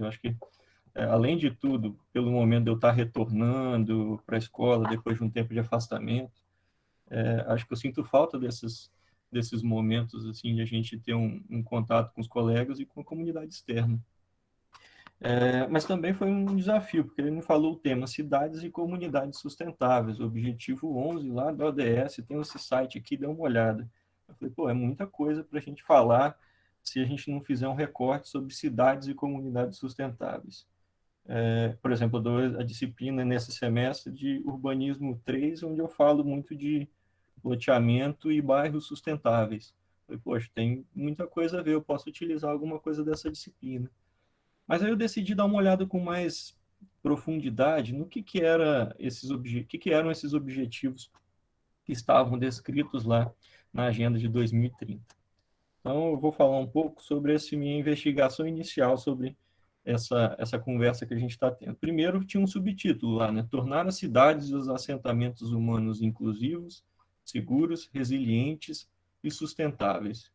Eu acho que, além de tudo, pelo momento de eu estar retornando para a escola depois de um tempo de afastamento, acho que eu sinto falta desses momentos, assim, de a gente ter um contato com os colegas e com a comunidade externa. Mas também foi um desafio, porque ele me falou o tema Cidades e Comunidades Sustentáveis, o objetivo 11 lá do ODS, tem esse site aqui, dá uma olhada. Eu falei, pô, é muita coisa para a gente falar se a gente não fizer um recorte sobre cidades e comunidades sustentáveis. Por exemplo, eu dou a disciplina nesse semestre de Urbanismo 3, onde eu falo muito de loteamento e bairros sustentáveis. Eu falei, poxa, tem muita coisa a ver, eu posso utilizar alguma coisa dessa disciplina. Mas aí eu decidi dar uma olhada com mais profundidade no que eram esses objetivos que estavam descritos lá na agenda de 2030. Então, eu vou falar um pouco sobre essa minha investigação inicial sobre essa conversa que a gente está tendo. Primeiro, tinha um subtítulo lá, né? Tornar as cidades e os assentamentos humanos inclusivos, seguros, resilientes e sustentáveis.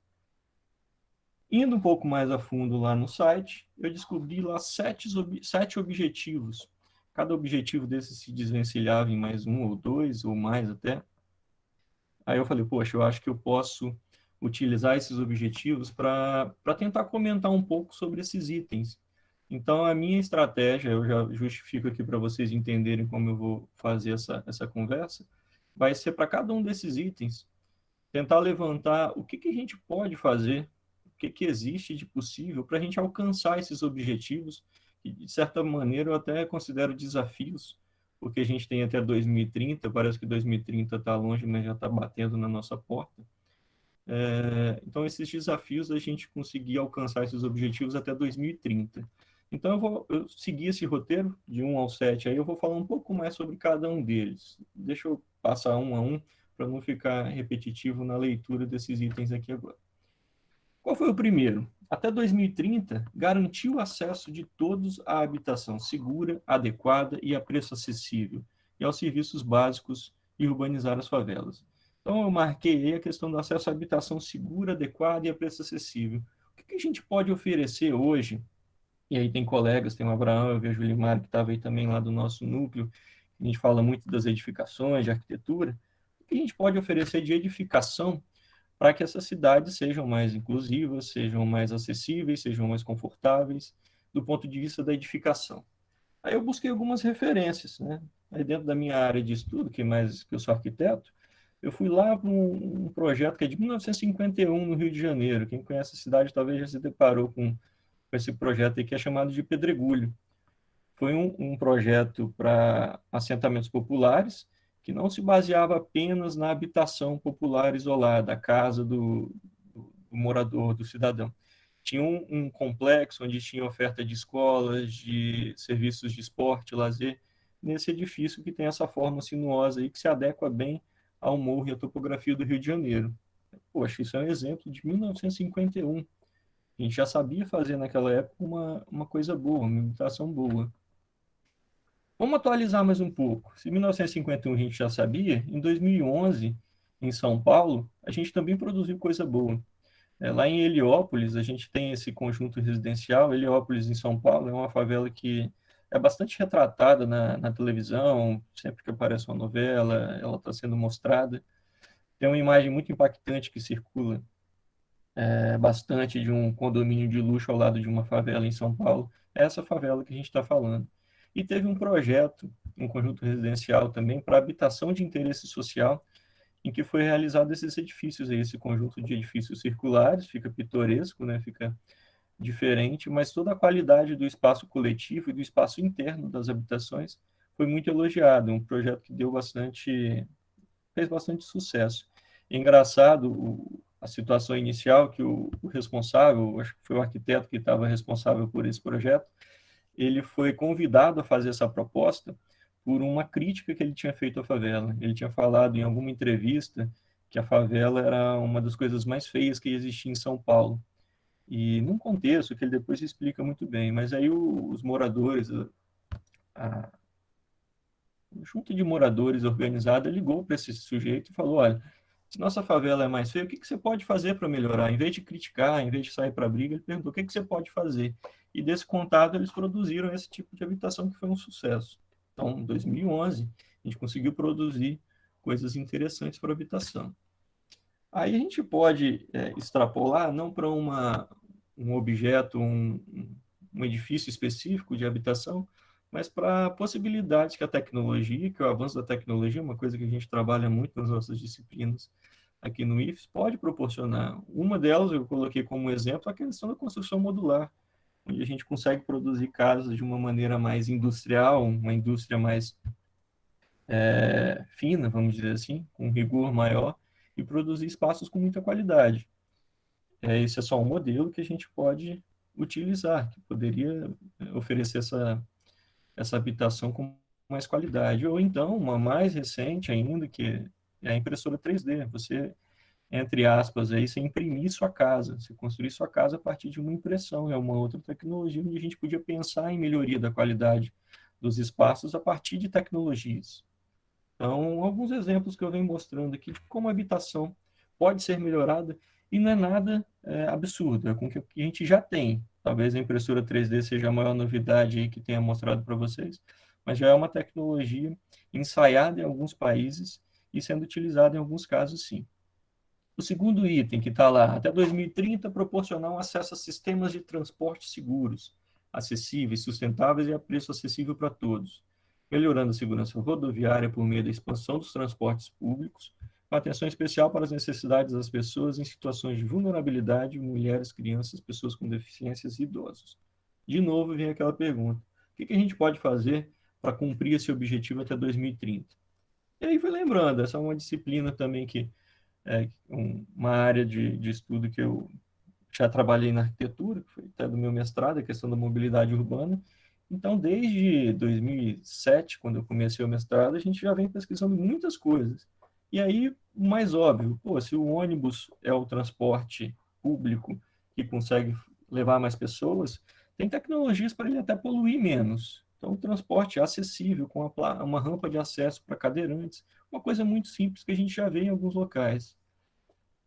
Indo um pouco mais a fundo lá no site, eu descobri lá sete objetivos. Cada objetivo desses se desvencilhava em mais um ou dois, ou mais até. Aí eu falei, poxa, eu acho que eu posso utilizar esses objetivos para tentar comentar um pouco sobre esses itens. Então, a minha estratégia, eu já justifico aqui para vocês entenderem como eu vou fazer essa conversa, vai ser para cada um desses itens, tentar levantar o que a gente pode fazer, o que existe de possível para a gente alcançar esses objetivos, que de certa maneira eu até considero desafios, porque a gente tem até 2030, parece que 2030 está longe, mas já está batendo na nossa porta. Então, esses desafios a gente conseguir alcançar esses objetivos até 2030. Então, eu seguir esse roteiro de 1 ao 7, aí eu vou falar um pouco mais sobre cada um deles. Deixa eu passar um a um, para não ficar repetitivo na leitura desses itens aqui agora. Qual foi o primeiro? Até 2030, garantir o acesso de todos à habitação segura, adequada e a preço acessível, e aos serviços básicos e urbanizar as favelas. Então, eu marquei aí a questão do acesso à habitação segura, adequada e a preço acessível. O que a gente pode oferecer hoje? E aí tem colegas, tem o Abraão, eu vejo o Limar, que estava aí também lá do nosso núcleo, a gente fala muito das edificações, de arquitetura. O que a gente pode oferecer de edificação para que essas cidades sejam mais inclusivas, sejam mais acessíveis, sejam mais confortáveis, do ponto de vista da edificação. Aí eu busquei algumas referências, né? Aí dentro da minha área de estudo, que eu sou arquiteto, eu fui lá para um projeto que é de 1951 no Rio de Janeiro. Quem conhece a cidade talvez já se deparou com esse projeto aí, que é chamado de Pedregulho. Foi um projeto para assentamentos populares, que não se baseava apenas na habitação popular isolada, a casa do morador, do cidadão. Tinha um complexo onde tinha oferta de escolas, de serviços de esporte, lazer, nesse edifício que tem essa forma sinuosa aí, que se adequa bem ao morro e à topografia do Rio de Janeiro. Poxa, isso é um exemplo de 1951. A gente já sabia fazer naquela época uma coisa boa, uma imitação boa. Vamos atualizar mais um pouco. Se em 1951 a gente já sabia, em 2011, em São Paulo, a gente também produziu coisa boa. Lá em Heliópolis, a gente tem esse conjunto residencial. Heliópolis, em São Paulo, é uma favela que é bastante retratada na televisão, sempre que aparece uma novela, ela está sendo mostrada. Tem uma imagem muito impactante que circula bastante de um condomínio de luxo ao lado de uma favela em São Paulo. É essa favela que a gente está falando. E teve um projeto, um conjunto residencial também, para habitação de interesse social, em que foi realizado esses edifícios, aí, esse conjunto de edifícios circulares, fica pitoresco, né? Fica diferente, mas toda a qualidade do espaço coletivo e do espaço interno das habitações foi muito elogiado, um projeto que fez bastante sucesso. Engraçado, a situação inicial que o responsável, acho que foi o arquiteto que estava responsável por esse projeto, ele foi convidado a fazer essa proposta por uma crítica que ele tinha feito à favela. Ele tinha falado em alguma entrevista que a favela era uma das coisas mais feias que existia em São Paulo. E num contexto que ele depois explica muito bem, mas aí os moradores, a junta de moradores organizada ligou para esse sujeito e falou, olha, Se nossa favela é mais feia, o que que você pode fazer para melhorar? Em vez de criticar, em vez de sair para a briga, ele perguntou o que que você pode fazer. E desse contato eles produziram esse tipo de habitação que foi um sucesso. Então, em 2011, a gente conseguiu produzir coisas interessantes para habitação. Aí a gente pode extrapolar não para um objeto, um edifício específico de habitação, mas para possibilidades que a tecnologia, que o avanço da tecnologia, uma coisa que a gente trabalha muito nas nossas disciplinas aqui no IFES, pode proporcionar. Uma delas, eu coloquei como exemplo, a questão da construção modular, onde a gente consegue produzir casas de uma maneira mais industrial, uma indústria mais fina, vamos dizer assim, com um rigor maior, e produzir espaços com muita qualidade. Esse é só um modelo que a gente pode utilizar, que poderia oferecer essa habitação com mais qualidade. Ou então, uma mais recente ainda, que é a impressora 3D. Você, entre aspas, aí, você imprimir sua casa, você construir sua casa a partir de uma impressão. É uma outra tecnologia onde a gente podia pensar em melhoria da qualidade dos espaços a partir de tecnologias. Então, alguns exemplos que eu venho mostrando aqui de como a habitação pode ser melhorada e não é nada absurdo, é com o que a gente já tem. Talvez a impressora 3D seja a maior novidade aí que tenha mostrado para vocês, mas já é uma tecnologia ensaiada em alguns países e sendo utilizada em alguns casos, sim. O segundo item que está lá, até 2030, proporcionar um acesso a sistemas de transporte seguros, acessíveis, sustentáveis e a preço acessível para todos, melhorando a segurança rodoviária por meio da expansão dos transportes públicos, com atenção especial para as necessidades das pessoas em situações de vulnerabilidade, mulheres, crianças, pessoas com deficiências e idosos. De novo, vem aquela pergunta: o que a gente pode fazer para cumprir esse objetivo até 2030? E aí foi lembrando, essa é uma disciplina também que uma área de estudo que eu já trabalhei na arquitetura, que foi até do meu mestrado, a questão da mobilidade urbana. Então, desde 2007, quando eu comecei o mestrado, a gente já vem pesquisando muitas coisas. E aí, o mais óbvio, pô, se o ônibus é o transporte público que consegue levar mais pessoas, tem tecnologias para ele até poluir menos. Então, o transporte é acessível, com uma rampa de acesso para cadeirantes, uma coisa muito simples que a gente já vê em alguns locais.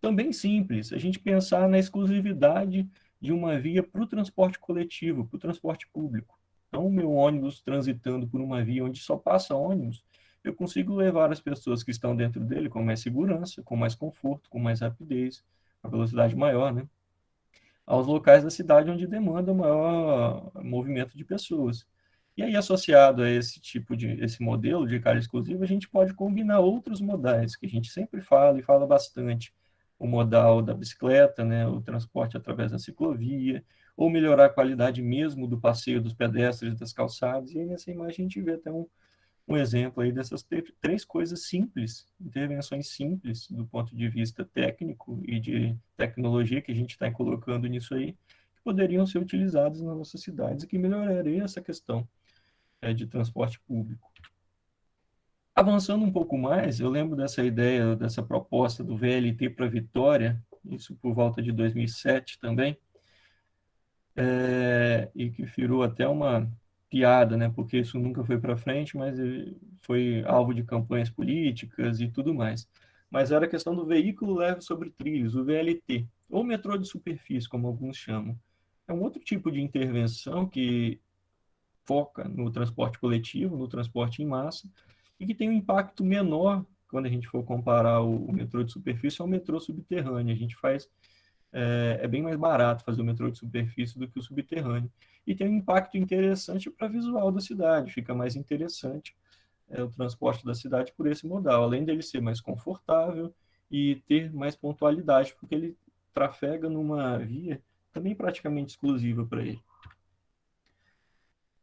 Também simples, a gente pensar na exclusividade de uma via para o transporte coletivo, para o transporte público. Então, o meu ônibus transitando por uma via onde só passa ônibus, eu consigo levar as pessoas que estão dentro dele com mais segurança, com mais conforto, com mais rapidez, a velocidade maior, né? Aos locais da cidade onde demanda maior movimento de pessoas. E aí, associado a esse modelo de carga exclusiva, a gente pode combinar outros modais, que a gente sempre fala e fala bastante. O modal da bicicleta, né, o transporte através da ciclovia, ou melhorar a qualidade mesmo do passeio dos pedestres, das calçadas. E aí, nessa imagem, a gente vê até um exemplo aí dessas três coisas simples, intervenções simples do ponto de vista técnico e de tecnologia que a gente está colocando nisso aí, que poderiam ser utilizadas nas nossas cidades e que melhoraria essa questão de transporte público. Avançando um pouco mais, eu lembro dessa ideia, dessa proposta do VLT para Vitória, isso por volta de 2007 também, e que virou até uma piada, né? Porque isso nunca foi para frente, mas foi alvo de campanhas políticas e tudo mais. Mas era a questão do veículo leve sobre trilhos, o VLT, ou metrô de superfície, como alguns chamam. É um outro tipo de intervenção que foca no transporte coletivo, no transporte em massa, e que tem um impacto menor quando a gente for comparar o metrô de superfície ao metrô subterrâneo. A gente faz bem mais barato fazer o metrô de superfície do que o subterrâneo. E tem um impacto interessante para o visual da cidade, fica mais interessante o transporte da cidade por esse modal, além dele ser mais confortável e ter mais pontualidade, porque ele trafega numa via também praticamente exclusiva para ele.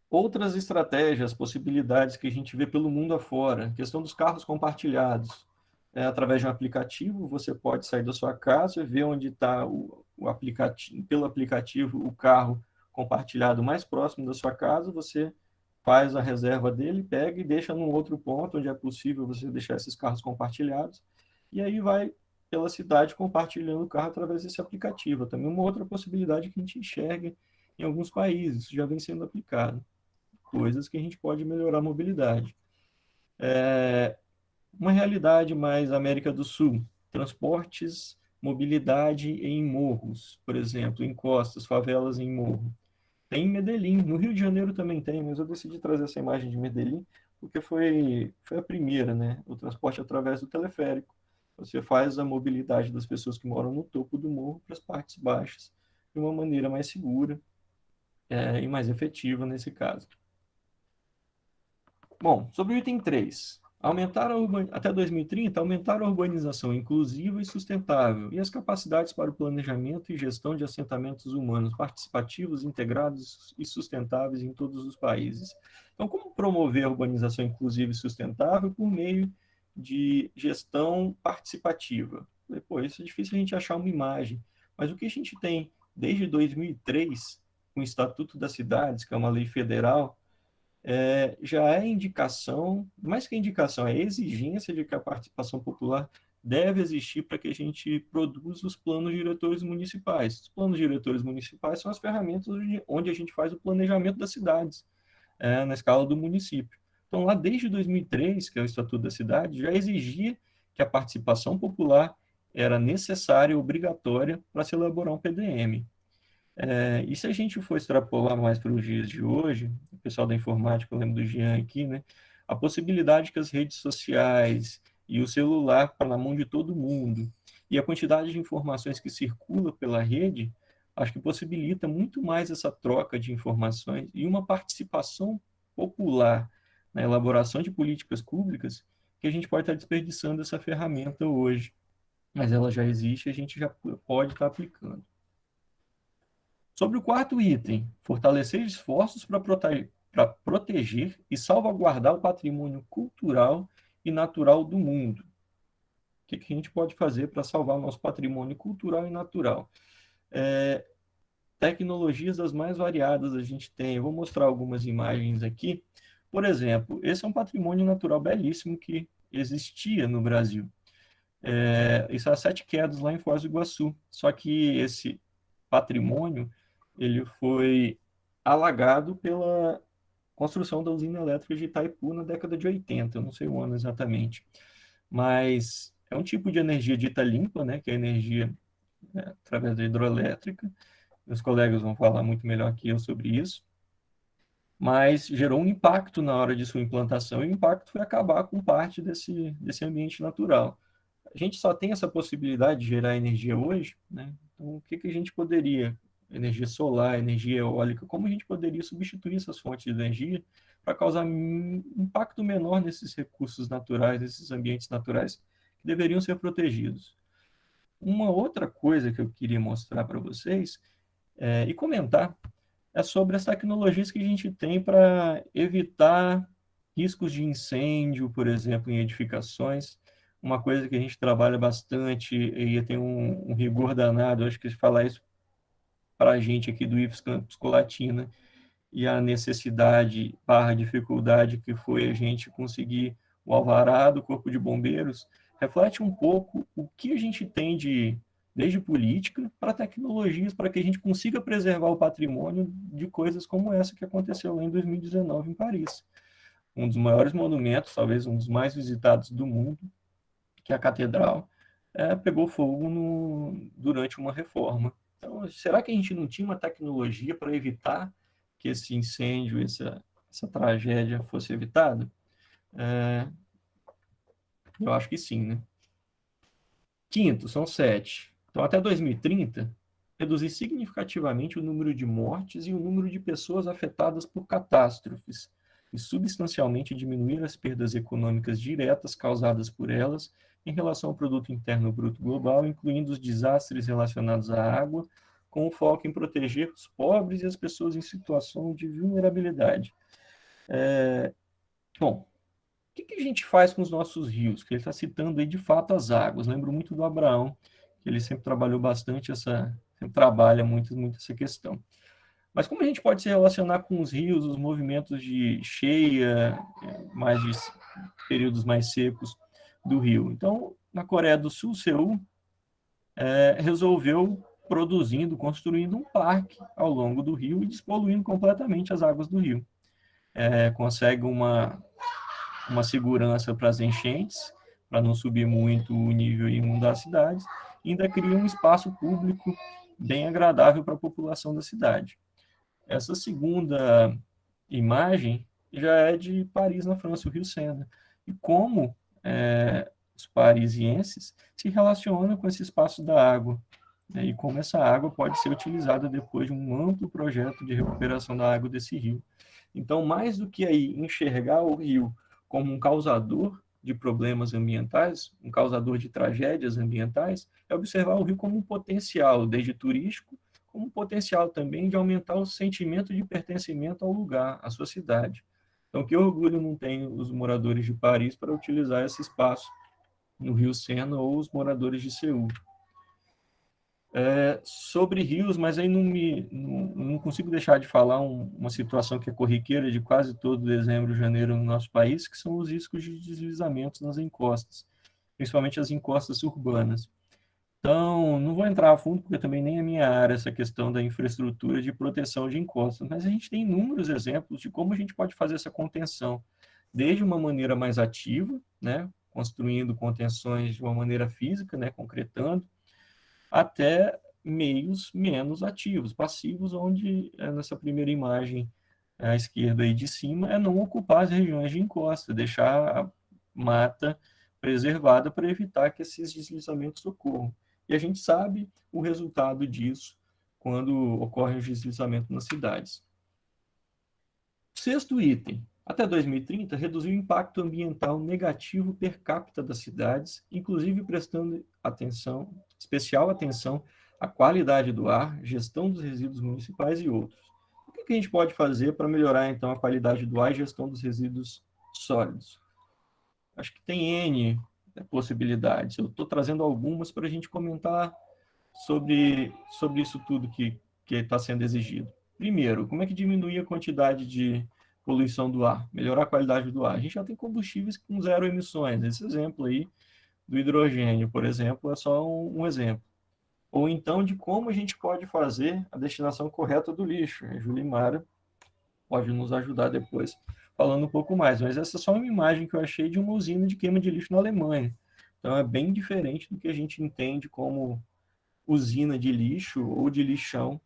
Outras estratégias, possibilidades que a gente vê pelo mundo afora, questão dos carros compartilhados. Através de um aplicativo, você pode sair da sua casa, ver onde está o aplicativo, pelo aplicativo, o carro compartilhado mais próximo da sua casa, você faz a reserva dele, pega e deixa num outro ponto onde é possível você deixar esses carros compartilhados, e aí vai pela cidade compartilhando o carro através desse aplicativo. Também uma outra possibilidade que a gente enxerga em alguns países, isso já vem sendo aplicado. Coisas que a gente pode melhorar a mobilidade. Uma realidade mais América do Sul. transportes, mobilidade em morros, por exemplo, em costas, favelas em morro. Tem em Medellín, no Rio de Janeiro também tem, mas eu decidi trazer essa imagem de Medellín porque foi a primeira, né? O transporte através do teleférico. Você faz a mobilidade das pessoas que moram no topo do morro para as partes baixas de uma maneira mais segura, e mais efetiva nesse caso. Bom, sobre o item 3, até 2030, aumentar a urbanização inclusiva e sustentável e as capacidades para o planejamento e gestão de assentamentos humanos participativos, integrados e sustentáveis em todos os países. Então, como promover a urbanização inclusiva e sustentável por meio de gestão participativa? Pô, isso é difícil a gente achar uma imagem, mas o que a gente tem desde 2003, com o Estatuto das Cidades, que é uma lei federal, já é indicação, mais que indicação, é exigência de que a participação popular deve existir para que a gente produza os planos diretores municipais. Os planos diretores municipais são as ferramentas onde a gente faz o planejamento das cidades, na escala do município. Então, lá desde 2003, que é o Estatuto da Cidade, já exigia que a participação popular era necessária e obrigatória para se elaborar um PDM. E se a gente for extrapolar mais para os dias de hoje, o pessoal da informática, eu lembro do Jean aqui, né? A possibilidade que as redes sociais e o celular estão na mão de todo mundo, e a quantidade de informações que circula pela rede, acho que possibilita muito mais essa troca de informações e uma participação popular na elaboração de políticas públicas, que a gente pode estar desperdiçando essa ferramenta hoje, mas ela já existe e a gente já pode estar aplicando. Sobre o quarto item, fortalecer esforços para proteger e salvaguardar o patrimônio cultural e natural do mundo. O que a gente pode fazer para salvar o nosso patrimônio cultural e natural? Tecnologias das mais variadas a gente tem. Eu vou mostrar algumas imagens aqui. Por exemplo, esse é um patrimônio natural belíssimo que existia no Brasil. Isso é as Sete Quedas, lá em Foz do Iguaçu. Só que esse patrimônio ele foi alagado pela construção da usina elétrica de Itaipu na década de 80, eu não sei o ano exatamente. Mas é um tipo de energia dita limpa, né, que é a energia através da hidroelétrica. Meus colegas vão falar muito melhor que eu sobre isso. Mas gerou um impacto na hora de sua implantação, e o impacto foi acabar com parte desse ambiente natural. A gente só tem essa possibilidade de gerar energia hoje, né? Então, o que a gente poderia, energia solar, energia eólica, como a gente poderia substituir essas fontes de energia para causar um impacto menor nesses recursos naturais, nesses ambientes naturais que deveriam ser protegidos? Uma outra coisa que eu queria mostrar para vocês e comentar é sobre as tecnologias que a gente tem para evitar riscos de incêndio, por exemplo, em edificações. Uma coisa que a gente trabalha bastante e tem um rigor danado, acho que falar isso para a gente aqui do IFES Campus Colatina, e a necessidade barra dificuldade que foi a gente conseguir o alvará do Corpo de Bombeiros, reflete um pouco o que a gente tem desde política para tecnologias, para que a gente consiga preservar o patrimônio de coisas como essa que aconteceu lá em 2019 em Paris. Um dos maiores monumentos, talvez um dos mais visitados do mundo, que é a catedral, pegou fogo durante uma reforma. Então, será que a gente não tinha uma tecnologia para evitar que esse incêndio, essa tragédia fosse evitada? Eu acho que sim, né? Quinto, são 7. Então, até 2030, reduzir significativamente o número de mortes e o número de pessoas afetadas por catástrofes, e substancialmente diminuir as perdas econômicas diretas causadas por elas em relação ao produto interno bruto global, incluindo os desastres relacionados à água, com o foco em proteger os pobres e as pessoas em situação de vulnerabilidade. Bom, o que a gente faz com os nossos rios? Que ele está citando aí, de fato, as águas. Lembro muito do Abraão, que ele sempre trabalhou bastante sempre trabalha muito essa questão. Mas como a gente pode se relacionar com os rios, os movimentos de cheia, mais de períodos mais secos do rio? Então, na Coreia do Sul, Seul, resolveu construindo um parque ao longo do rio e despoluindo completamente as águas do rio. Consegue uma segurança para as enchentes, para não subir muito o nível e inundar as cidades, e ainda cria um espaço público bem agradável para a população da cidade. Essa segunda imagem já é de Paris, na França, o Rio Sena. E como os parisienses se relacionam com esse espaço da água, né, e como essa água pode ser utilizada depois de um amplo projeto de recuperação da água desse rio. Então, mais do que aí enxergar o rio como um causador de problemas ambientais, um causador de tragédias ambientais, é observar o rio como um potencial, desde turístico, como um potencial também de aumentar o sentimento de pertencimento ao lugar, à sua cidade. Então, que orgulho não tem os moradores de Paris para utilizar esse espaço no Rio Sena ou os moradores de Seul. Sobre rios, mas aí não consigo deixar de falar uma situação que é corriqueira de quase todo dezembro e janeiro no nosso país, que são os riscos de deslizamentos nas encostas, principalmente as encostas urbanas. Então, não vou entrar a fundo, porque também nem é minha área essa questão da infraestrutura de proteção de encostas, mas a gente tem inúmeros exemplos de como a gente pode fazer essa contenção, desde uma maneira mais ativa, né, construindo contenções de uma maneira física, né, concretando, até meios menos ativos, passivos, onde nessa primeira imagem à esquerda aí de cima é não ocupar as regiões de encosta, deixar a mata preservada para evitar que esses deslizamentos ocorram. E a gente sabe o resultado disso quando ocorre o deslizamento nas cidades. Sexto item. Até 2030, reduzir o impacto ambiental negativo per capita das cidades, inclusive prestando especial atenção à qualidade do ar, gestão dos resíduos municipais e outros. O que a gente pode fazer para melhorar, então, a qualidade do ar e gestão dos resíduos sólidos? Acho que tem N possibilidades. Eu estou trazendo algumas para a gente comentar sobre isso tudo que está sendo exigido. Primeiro, como é que diminuir a quantidade de poluição do ar, melhorar a qualidade do ar? A gente já tem combustíveis com zero emissões. Esse exemplo aí do hidrogênio, por exemplo, é só um exemplo. Ou então de como a gente pode fazer a destinação correta do lixo. A Julimara pode nos ajudar depois falando um pouco mais, mas essa é só uma imagem que eu achei de uma usina de queima de lixo na Alemanha. Então é bem diferente do que a gente entende como usina de lixo ou de lixão,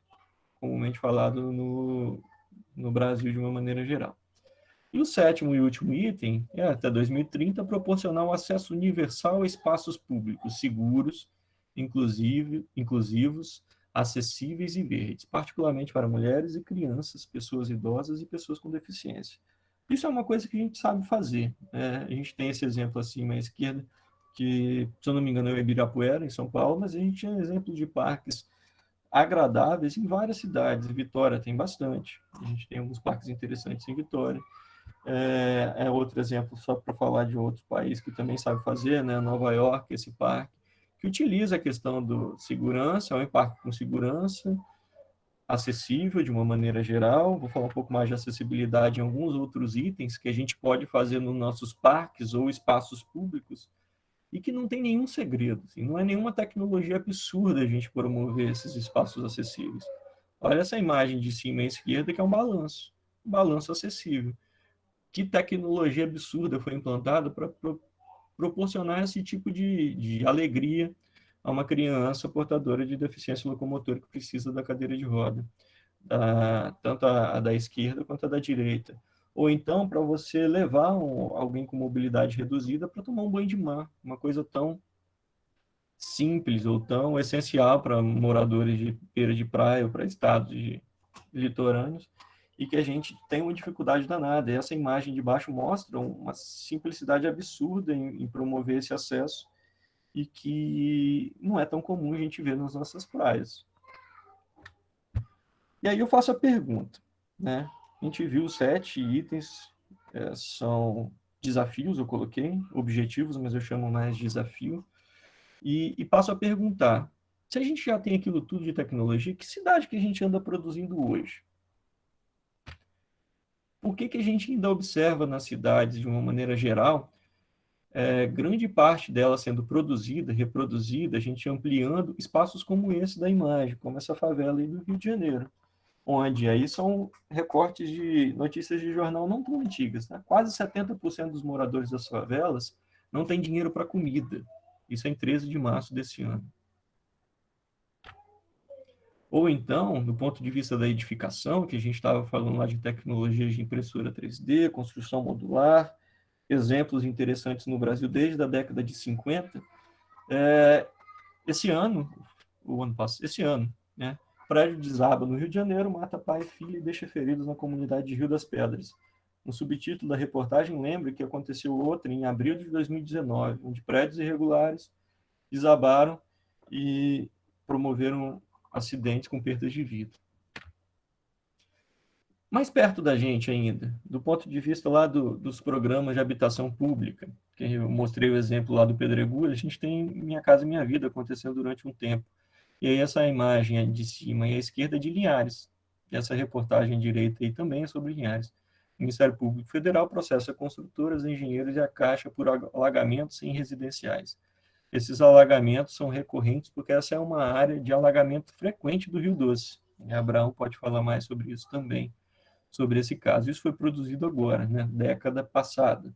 comumente falado no Brasil de uma maneira geral. E o sétimo e último item é, até 2030, proporcionar um acesso universal a espaços públicos seguros, inclusivos, acessíveis e verdes, particularmente para mulheres e crianças, pessoas idosas e pessoas com deficiência. Isso é uma coisa que a gente sabe fazer. A gente tem esse exemplo acima à esquerda, que, se eu não me engano, é o Ibirapuera, em São Paulo, mas a gente tem exemplo de parques agradáveis em várias cidades. Em Vitória tem bastante. A gente tem alguns parques interessantes em Vitória. Outro exemplo, só para falar de outro país que também sabe fazer, né? Nova York, esse parque, que utiliza a questão do segurança, é um parque com segurança, acessível de uma maneira geral. Vou falar um pouco mais de acessibilidade em alguns outros itens que a gente pode fazer nos nossos parques ou espaços públicos e que não tem nenhum segredo, assim, não é nenhuma tecnologia absurda a gente promover esses espaços acessíveis. Olha essa imagem de cima à esquerda, que é um balanço acessível. Que tecnologia absurda foi implantada para proporcionar esse tipo de alegria a uma criança portadora de deficiência locomotora que precisa da cadeira de roda, tanto a da esquerda quanto a da direita. Ou então, para você levar alguém com mobilidade reduzida para tomar um banho de mar, uma coisa tão simples ou tão essencial para moradores de beira de praia ou para estados litorâneos, e que a gente tem uma dificuldade danada. E essa imagem de baixo mostra uma simplicidade absurda em promover esse acesso e que não é tão comum a gente ver nas nossas praias. E aí eu faço a pergunta, né? A gente viu 7 itens, são desafios, eu coloquei, objetivos, mas eu chamo mais de desafio, e passo a perguntar, se a gente já tem aquilo tudo de tecnologia, que cidade que a gente anda produzindo hoje? Por que a gente ainda observa nas cidades, de uma maneira geral, grande parte dela sendo produzida, reproduzida, a gente ampliando espaços como esse da imagem, como essa favela aí do Rio de Janeiro, onde aí são recortes de notícias de jornal não tão antigas, né? Quase 70% dos moradores das favelas não tem dinheiro para comida. Isso é em 13 de março desse ano. Ou então, do ponto de vista da edificação, que a gente estava falando lá de tecnologias de impressora 3D, construção modular, exemplos interessantes no Brasil desde a década de 50, esse ano, esse ano, né, prédio desaba no Rio de Janeiro, mata pai e filha e deixa feridos na comunidade de Rio das Pedras. No subtítulo da reportagem lembra que aconteceu outra em abril de 2019, onde prédios irregulares desabaram e promoveram acidentes com perdas de vida. Mais perto da gente ainda, do ponto de vista lá dos programas de habitação pública, que eu mostrei o exemplo lá do Pedregulho, a gente tem Minha Casa Minha Vida acontecendo durante um tempo. E aí essa imagem de cima e à esquerda é de Linhares. E essa reportagem à direita aí também é sobre Linhares. O Ministério Público Federal processa construtoras, engenheiros e a Caixa por alagamentos em residenciais. Esses alagamentos são recorrentes porque essa é uma área de alagamento frequente do Rio Doce. E Abraão pode falar mais sobre isso também, sobre esse caso. Isso foi produzido agora, né, década passada.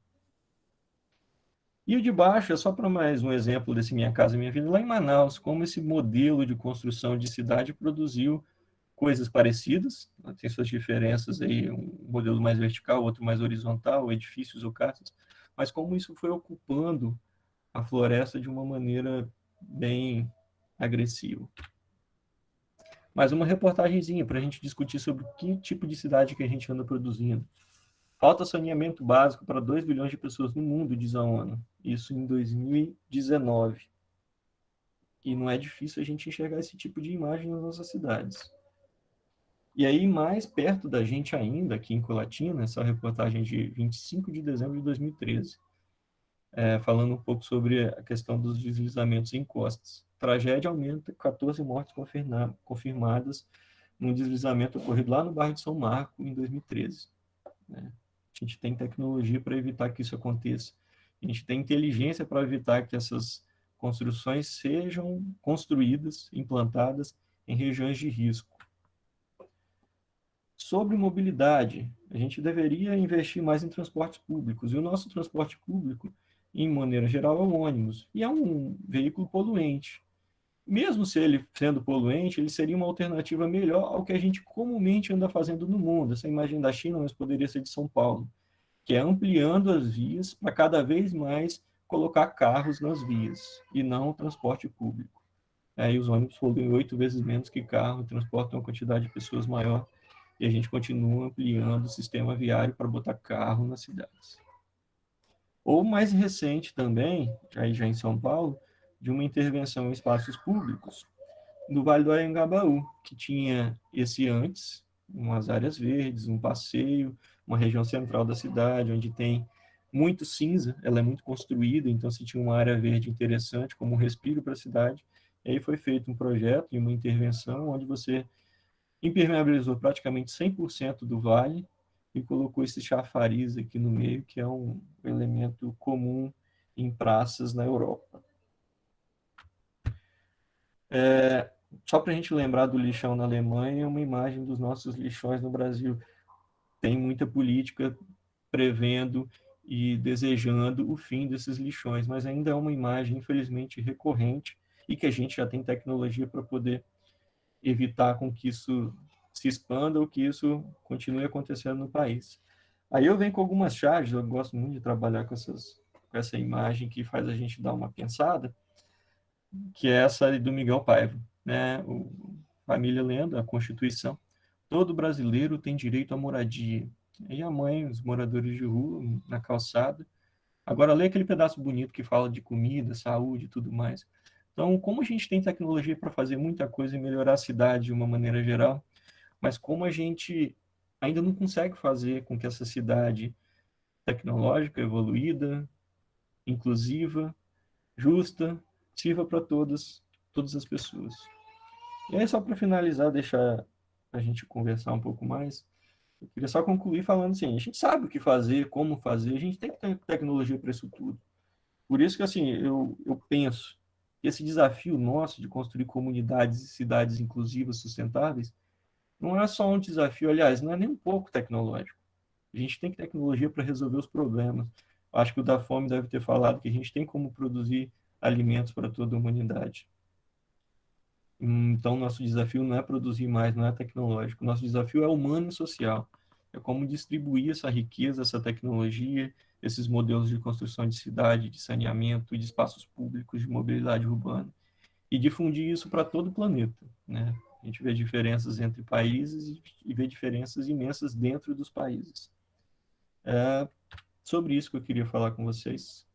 E o de baixo é só para mais um exemplo desse Minha Casa Minha Vida, lá em Manaus, como esse modelo de construção de cidade produziu coisas parecidas, tem suas diferenças aí, um modelo mais vertical, outro mais horizontal, edifícios ou casas, mas como isso foi ocupando a floresta de uma maneira bem agressiva. Mais uma reportagenzinha para a gente discutir sobre que tipo de cidade que a gente anda produzindo. Falta saneamento básico para 2 bilhões de pessoas no mundo, diz a ONU. Isso em 2019. E não é difícil a gente enxergar esse tipo de imagem nas nossas cidades. E aí, mais perto da gente ainda, aqui em Colatina, essa reportagem de 25 de dezembro de 2013, falando um pouco sobre a questão dos deslizamentos em costas. Tragédia aumenta, 14 mortes confirmadas num deslizamento ocorrido lá no bairro de São Marco, em 2013. Né? A gente tem tecnologia para evitar que isso aconteça. A gente tem inteligência para evitar que essas construções sejam construídas, implantadas em regiões de risco. Sobre mobilidade, a gente deveria investir mais em transportes públicos. E o nosso transporte público, em maneira geral, é o ônibus. E é um veículo poluente. Mesmo se ele sendo poluente, ele seria uma alternativa melhor ao que a gente comumente anda fazendo no mundo. Essa imagem da China, mas poderia ser de São Paulo, que é ampliando as vias para cada vez mais colocar carros nas vias e não o transporte público. Aí os ônibus poluem 8 vezes menos que carro, transportam uma quantidade de pessoas maior e a gente continua ampliando o sistema viário para botar carro nas cidades. Ou mais recente também, já em São Paulo, de uma intervenção em espaços públicos no Vale do Anhangabaú, que tinha esse antes, umas áreas verdes, um passeio, uma região central da cidade, onde tem muito cinza, ela é muito construída, então se tinha uma área verde interessante, como um respiro para a cidade, e aí foi feito um projeto e uma intervenção onde você impermeabilizou praticamente 100% do vale e colocou esse chafariz aqui no meio, que é um elemento comum em praças na Europa. Só para a gente lembrar do lixão na Alemanha, uma imagem dos nossos lixões no Brasil. Tem muita política prevendo e desejando o fim desses lixões, mas ainda é uma imagem, infelizmente, recorrente e que a gente já tem tecnologia para poder evitar com que isso se expanda ou que isso continue acontecendo no país. Aí eu venho com algumas charges, eu gosto muito de trabalhar com essa imagem que faz a gente dar uma pensada, que é essa do Miguel Paiva, né? Família Lenda, a Constituição. Todo brasileiro tem direito à moradia. E a mãe, os moradores de rua, na calçada. Agora, lê aquele pedaço bonito que fala de comida, saúde e tudo mais. Então, como a gente tem tecnologia para fazer muita coisa e melhorar a cidade de uma maneira geral, mas como a gente ainda não consegue fazer com que essa cidade tecnológica, evoluída, inclusiva, justa, sirva para todas as pessoas. E aí, só para finalizar, deixar a gente conversar um pouco mais, eu queria só concluir falando assim, a gente sabe o que fazer, como fazer, a gente tem que ter tecnologia para isso tudo. Por isso que, assim, eu penso que esse desafio nosso de construir comunidades e cidades inclusivas, sustentáveis, não é só um desafio, aliás, não é nem um pouco tecnológico. A gente tem tecnologia para resolver os problemas. Acho que o da Fome deve ter falado que a gente tem como produzir alimentos para toda a humanidade. Então, nosso desafio não é produzir mais, não é tecnológico. Nosso desafio é humano e social. É como distribuir essa riqueza, essa tecnologia, esses modelos de construção de cidade, de saneamento, de espaços públicos, de mobilidade urbana, e difundir isso para todo o planeta, né? A gente vê diferenças entre países e vê diferenças imensas dentro dos países. É sobre isso que eu queria falar com vocês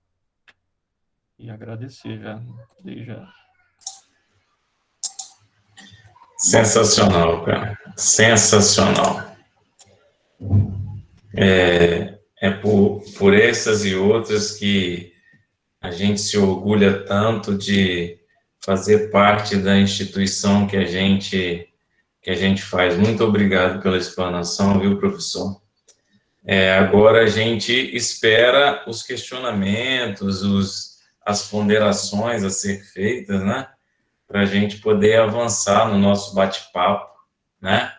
e agradecer já, desde já. Sensacional, cara. Sensacional. É por essas e outras que a gente se orgulha tanto de fazer parte da instituição que a gente faz. Muito obrigado pela explanação, viu, professor? Agora a gente espera os questionamentos, as ponderações a ser feitas, né? Para a gente poder avançar no nosso bate-papo, né?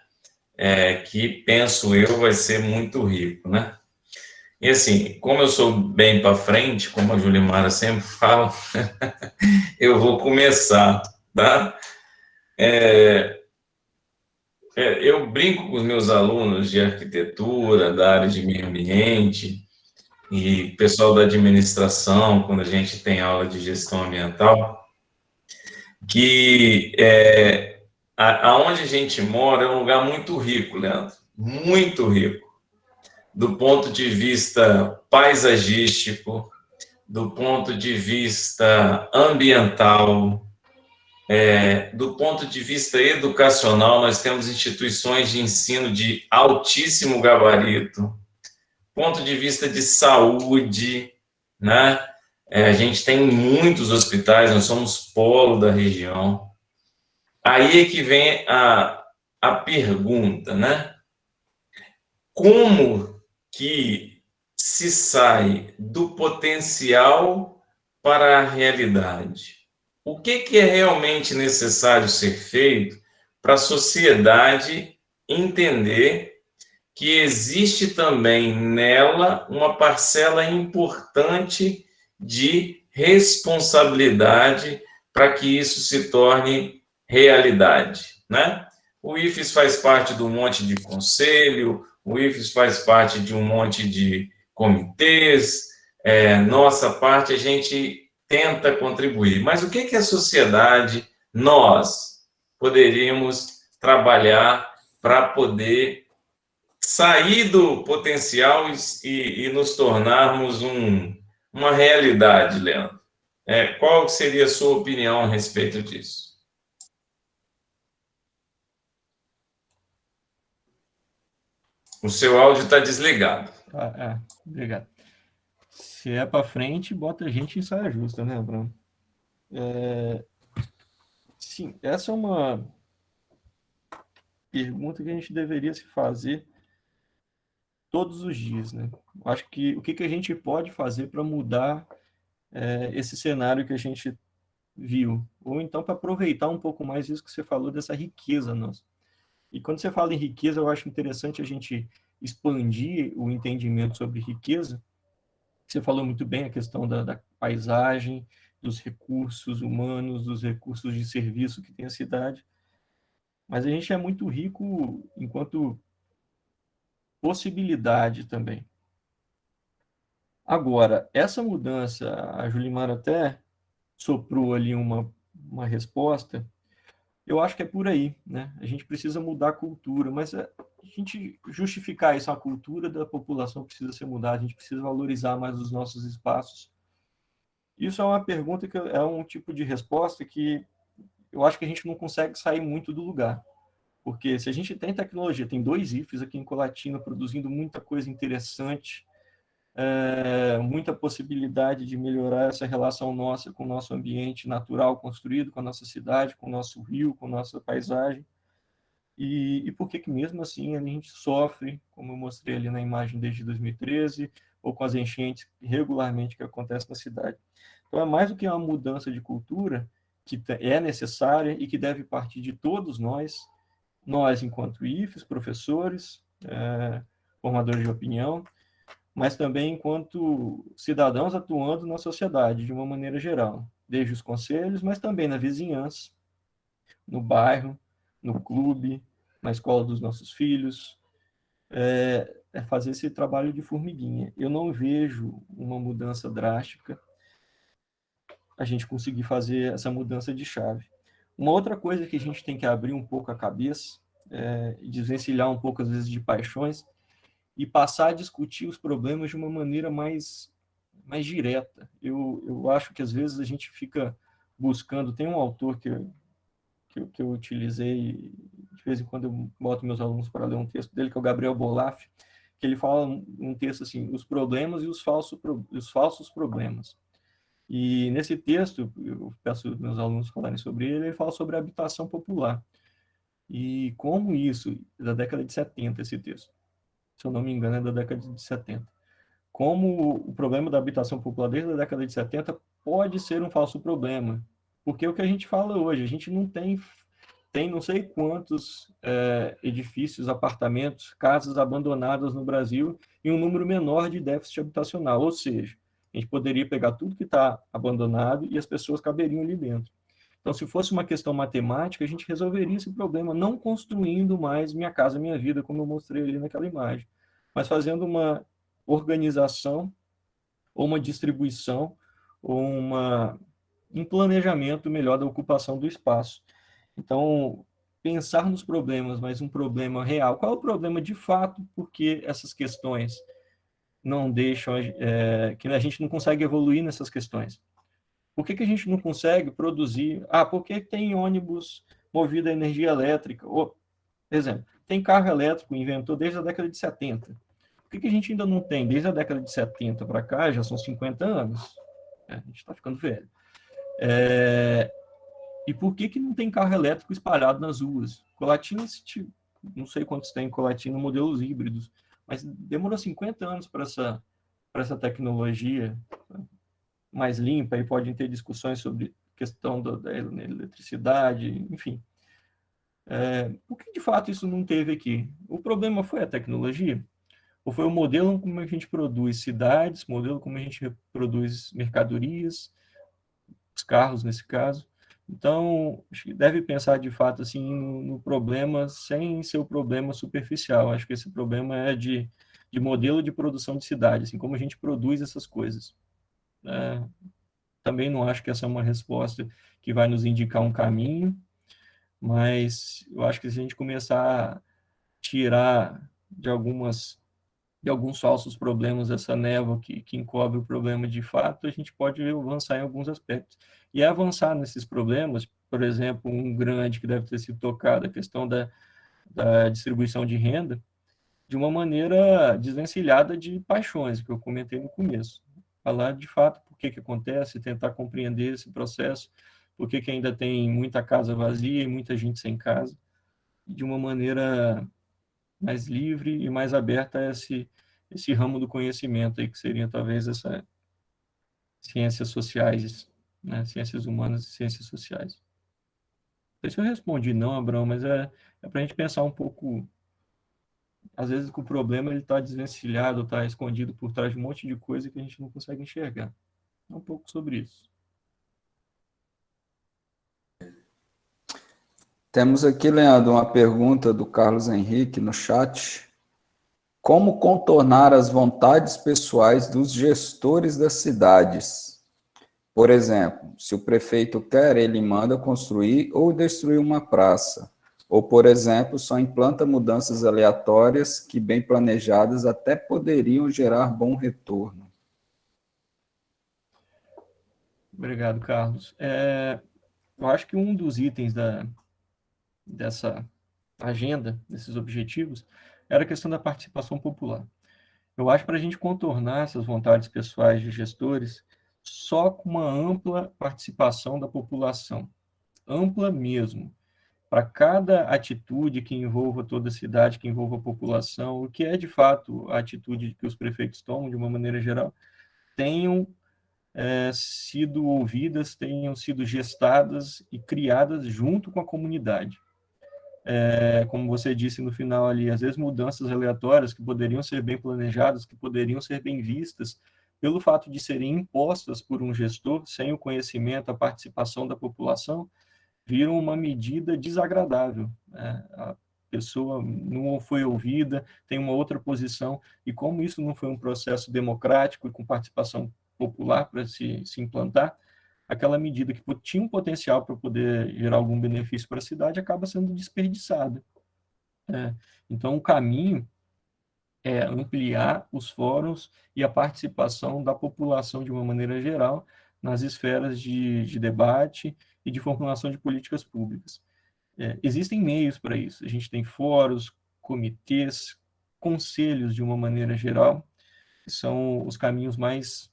Que, penso eu, vai ser muito rico, né? E assim, como eu sou bem para frente, como a Julimara sempre fala, eu vou começar, tá? Eu brinco com os meus alunos de arquitetura, da área de meio ambiente, e pessoal da administração, quando a gente tem aula de gestão ambiental, que aonde a gente mora é um lugar muito rico, Leandro, muito rico, do ponto de vista paisagístico, do ponto de vista ambiental, do ponto de vista educacional, nós temos instituições de ensino de altíssimo gabarito, ponto de vista de saúde, né? A gente tem muitos hospitais, nós somos polo da região. Aí é que vem a pergunta, né? Como que se sai do potencial para a realidade? O que é realmente necessário ser feito para a sociedade entender que existe também nela uma parcela importante de responsabilidade para que isso se torne realidade, né? O IFES faz parte de um monte de conselho, o IFES faz parte de um monte de comitês, nossa parte a gente tenta contribuir, mas o que a sociedade, nós, poderíamos trabalhar para poder sair do potencial e nos tornarmos uma realidade, Leandro? Qual seria a sua opinião a respeito disso? O seu áudio está desligado. Obrigado. Se é para frente, bota a gente em saia justa, né, Bruno? Sim, essa é uma pergunta que a gente deveria se fazer todos os dias, né? Acho que o que a gente pode fazer para mudar esse cenário que a gente viu, ou então para aproveitar um pouco mais isso que você falou dessa riqueza nossa. E quando você fala em riqueza, eu acho interessante a gente expandir o entendimento sobre riqueza. Você falou muito bem a questão da paisagem, dos recursos humanos, dos recursos de serviço que tem a cidade, mas a gente é muito rico enquanto possibilidade também. Agora, essa mudança, a Julimar até soprou ali uma resposta, eu acho que é por aí, né? A gente precisa mudar a cultura, mas a gente justificar isso, a cultura da população precisa ser mudada, a gente precisa valorizar mais os nossos espaços. Isso é uma pergunta que é um tipo de resposta que eu acho que a gente não consegue sair muito do lugar. Porque se a gente tem tecnologia, tem 2 IFES aqui em Colatina produzindo muita coisa interessante, muita possibilidade de melhorar essa relação nossa com o nosso ambiente natural construído, com a nossa cidade, com o nosso rio, com a nossa paisagem. E por que mesmo assim a gente sofre, como eu mostrei ali na imagem desde 2013, ou com as enchentes regularmente que acontecem na cidade. Então é mais do que uma mudança de cultura que é necessária e que deve partir de todos nós enquanto IFES, professores, formadores de opinião, mas também enquanto cidadãos atuando na sociedade, de uma maneira geral, desde os conselhos, mas também na vizinhança, no bairro, no clube, na escola dos nossos filhos, é fazer esse trabalho de formiguinha. Eu não vejo uma mudança drástica, a gente conseguir fazer essa mudança de chave. Uma outra coisa que a gente tem que abrir um pouco a cabeça, desvencilhar um pouco, às vezes, de paixões, e passar a discutir os problemas de uma maneira mais direta. Eu acho que, às vezes, a gente fica buscando... Tem um autor que eu utilizei, de vez em quando eu boto meus alunos para ler um texto dele, que é o Gabriel Bolaf, que ele fala um texto assim, os problemas e os falsos problemas. E nesse texto, eu peço meus alunos falarem sobre ele, ele fala sobre a habitação popular. E como isso, da década de 70, esse texto, se eu não me engano, é da década de 70. Como o problema da habitação popular desde a década de 70 pode ser um falso problema. Porque é o que a gente fala hoje, a gente não tem não sei quantos edifícios, apartamentos, casas abandonadas no Brasil e um número menor de déficit habitacional. Ou seja, a gente poderia pegar tudo que está abandonado e as pessoas caberiam ali dentro. Então, se fosse uma questão matemática, a gente resolveria esse problema não construindo mais Minha Casa Minha Vida, como eu mostrei ali naquela imagem, mas fazendo uma organização ou uma distribuição ou um planejamento melhor da ocupação do espaço. Então, pensar nos problemas, mas um problema real. Qual é o problema de fato? Porque essas questões não deixam, que a gente não consegue evoluir nessas questões. Por que a gente não consegue produzir? Por que tem ônibus movido a energia elétrica? Exemplo, tem carro elétrico, inventou desde a década de 70. Por que a gente ainda não tem? Desde a década de 70 para cá, já são 50 anos. A gente está ficando velho. E por que não tem carro elétrico espalhado nas ruas? Colatina, não sei quantos tem Colatina, modelos híbridos, mas demorou 50 anos para essa tecnologia mais limpa, e podem ter discussões sobre questão da eletricidade, enfim. Por que de fato isso não teve aqui? O problema foi a tecnologia? Ou foi o modelo como a gente produz cidades, modelo como a gente produz mercadorias, os carros nesse caso? Então, acho que deve pensar de fato assim no problema sem ser o problema superficial. Acho que esse problema é de modelo de produção de cidade, assim, como a gente produz essas coisas. Também não acho que essa é uma resposta que vai nos indicar um caminho, mas eu acho que se a gente começar a tirar de alguns falsos problemas essa névoa que encobre o problema de fato, a gente pode avançar em alguns aspectos. E avançar nesses problemas, por exemplo, um grande que deve ter sido tocado, a questão da distribuição de renda, de uma maneira desvencilhada de paixões, que eu comentei no começo. Falar de fato por que acontece, tentar compreender esse processo, por que ainda tem muita casa vazia e muita gente sem casa, de uma maneira mais livre e mais aberta a esse ramo do conhecimento aí, que seria talvez essa ciências sociais, né? Ciências humanas e ciências sociais. Não sei se eu respondi não, Abraão, mas é para a gente pensar um pouco. Às vezes que o problema ele está desvencilhado, está escondido por trás de um monte de coisa que a gente não consegue enxergar. É um pouco sobre isso. Temos aqui, Leandro, uma pergunta do Carlos Henrique no chat. Como contornar as vontades pessoais dos gestores das cidades? Por exemplo, se o prefeito quer, ele manda construir ou destruir uma praça. Ou, por exemplo, só implanta mudanças aleatórias que, bem planejadas, até poderiam gerar bom retorno. Obrigado, Carlos. Eu acho que um dos itens dessa agenda, desses objetivos, era a questão da participação popular. Eu acho que para a gente contornar essas vontades pessoais de gestores, só com uma ampla participação da população, ampla mesmo, para cada atitude que envolva toda a cidade, que envolva a população, o que é de fato a atitude que os prefeitos tomam, de uma maneira geral, tenham sido ouvidas, tenham sido gestadas e criadas junto com a comunidade. como você disse no final ali, às vezes mudanças aleatórias que poderiam ser bem planejadas, que poderiam ser bem vistas, pelo fato de serem impostas por um gestor, sem o conhecimento, a participação da população, viram uma medida desagradável, né? A pessoa não foi ouvida, tem uma outra posição, e como isso não foi um processo democrático e com participação popular para se implantar, aquela medida que tinha um potencial para poder gerar algum benefício para a cidade acaba sendo desperdiçada. Então, o caminho é ampliar os fóruns e a participação da população de uma maneira geral nas esferas de debate e de formulação de políticas públicas. Existem meios para isso. A gente tem fóruns, comitês, conselhos de uma maneira geral, que são os caminhos mais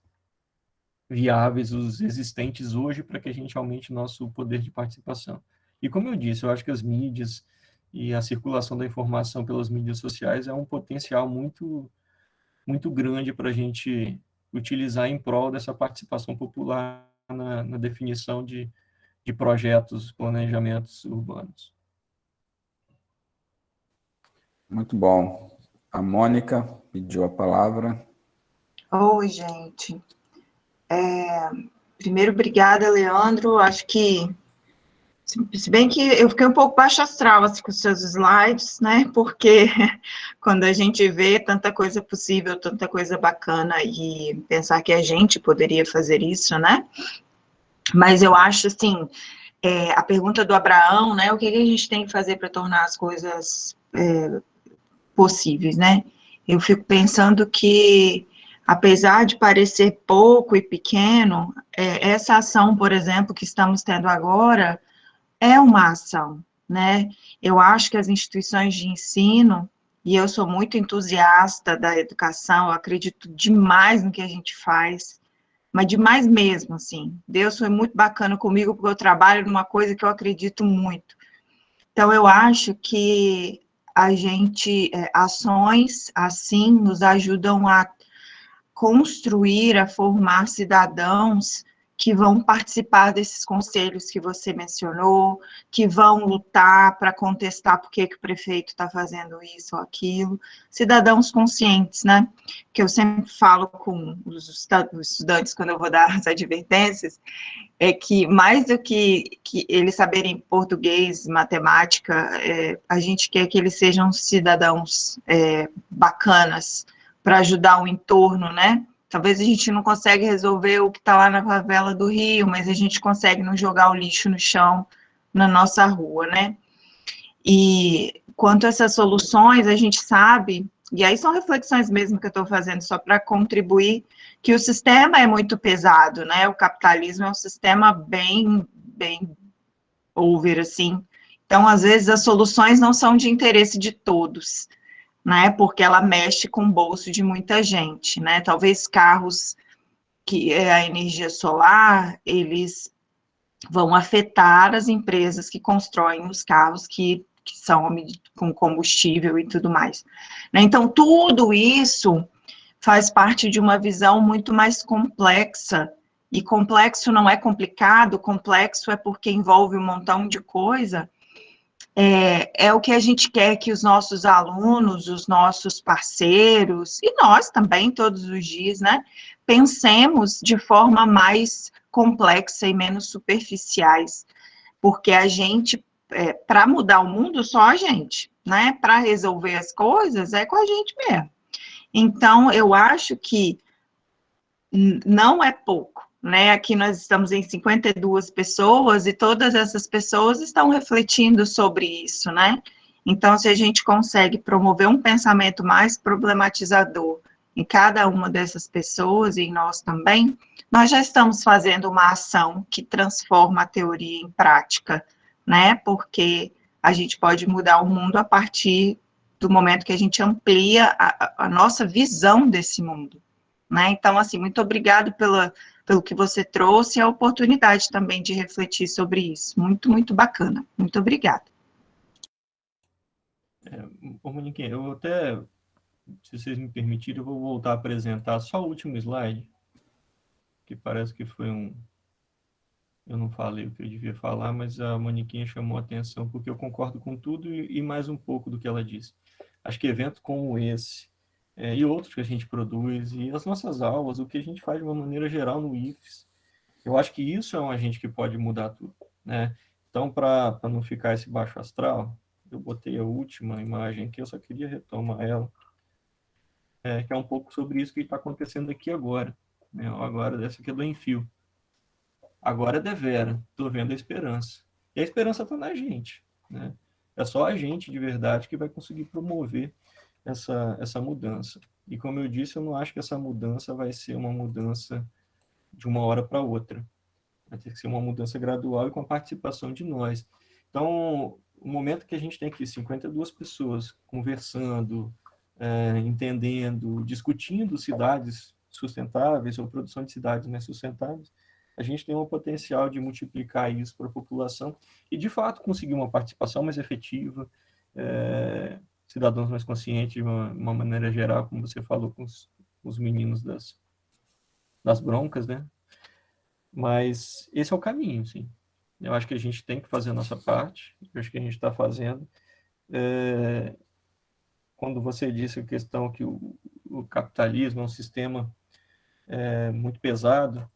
viáveis, os existentes hoje, para que a gente aumente nosso poder de participação. E como eu disse, eu acho que as mídias e a circulação da informação pelas mídias sociais é um potencial muito grande para a gente utilizar em prol dessa participação popular na definição de projetos, planejamentos urbanos. Muito bom. A Mônica pediu a palavra. Oi, gente. Primeiro, obrigada, Leandro. Acho que, se bem que eu fiquei um pouco baixo astral assim, com os seus slides, né? Porque quando a gente vê tanta coisa possível, tanta coisa bacana, e pensar que a gente poderia fazer isso, né? Mas eu acho, assim, a pergunta do Abraão, né? O que a gente tem que fazer para tornar as coisas possíveis, né? Eu fico pensando que, apesar de parecer pouco e pequeno, essa ação, por exemplo, que estamos tendo agora, é uma ação, né? Eu acho que as instituições de ensino, e eu sou muito entusiasta da educação, eu acredito demais no que a gente faz, mas demais mesmo, assim. Deus foi muito bacana comigo, porque eu trabalho numa coisa que eu acredito muito. Então, eu acho que a gente, ações assim, nos ajudam a construir, a formar cidadãos que vão participar desses conselhos que você mencionou, que vão lutar para contestar por que o prefeito está fazendo isso ou aquilo, cidadãos conscientes, né? Que eu sempre falo com os estudantes quando eu vou dar as advertências, é que mais do que eles saberem português, matemática, a gente quer que eles sejam cidadãos bacanas, para ajudar o entorno, né? Talvez a gente não consegue resolver o que está lá na favela do Rio, mas a gente consegue não jogar o lixo no chão na nossa rua, né? E quanto a essas soluções, a gente sabe, e aí são reflexões mesmo que eu estou fazendo só para contribuir, que o sistema é muito pesado, né? O capitalismo é um sistema bem over, assim. Então, às vezes, as soluções não são de interesse de todos, né, porque ela mexe com o bolso de muita gente, né, talvez carros que é a energia solar, eles vão afetar as empresas que constroem os carros que são com combustível e tudo mais, né, então tudo isso faz parte de uma visão muito mais complexa, e complexo não é complicado, complexo é porque envolve um montão de coisa. É o que a gente quer que os nossos alunos, os nossos parceiros, e nós também, todos os dias, né, pensemos de forma mais complexa e menos superficiais, porque a gente, para mudar o mundo, só a gente, né, para resolver as coisas, é com a gente mesmo. Então, eu acho que não é pouco, né? Aqui nós estamos em 52 pessoas e todas essas pessoas estão refletindo sobre isso, né? Então, se a gente consegue promover um pensamento mais problematizador em cada uma dessas pessoas e em nós também, nós já estamos fazendo uma ação que transforma a teoria em prática, né? Porque a gente pode mudar o mundo a partir do momento que a gente amplia a nossa visão desse mundo. Né? Então, assim, muito obrigado pelo que você trouxe e a oportunidade também de refletir sobre isso. Muito, muito bacana. Muito obrigada. Monique, eu até, se vocês me permitirem, eu vou voltar a apresentar só o último slide, que parece que foi eu não falei o que eu devia falar, mas a Moniquinha chamou a atenção, porque eu concordo com tudo e mais um pouco do que ela disse. Acho que eventos como esse, e outros que a gente produz, e as nossas aulas, o que a gente faz de uma maneira geral no IFES, eu acho que isso é um agente que pode mudar tudo, né? Então, para não ficar esse baixo astral, eu botei a última imagem aqui, eu só queria retomar ela, que é um pouco sobre isso que está acontecendo aqui agora, né? Agora, dessa aqui é do Enfio. Agora é devera, estou vendo a esperança. E a esperança está na gente, né? É só a gente, de verdade, que vai conseguir promover essa mudança. E como eu disse, eu não acho que essa mudança vai ser uma mudança de uma hora para outra. Vai ter que ser uma mudança gradual e com a participação de nós. Então, o momento que a gente tem aqui 52 pessoas conversando, entendendo, discutindo cidades sustentáveis ou produção de cidades mais sustentáveis, a gente tem um potencial de multiplicar isso para a população e, de fato, conseguir uma participação mais efetiva, cidadãos mais conscientes de uma maneira geral, como você falou com os meninos das broncas, né? Mas esse é o caminho, sim. Eu acho que a gente tem que fazer a nossa parte, eu acho que a gente está fazendo. Quando você disse a questão que o capitalismo é um sistema muito pesado,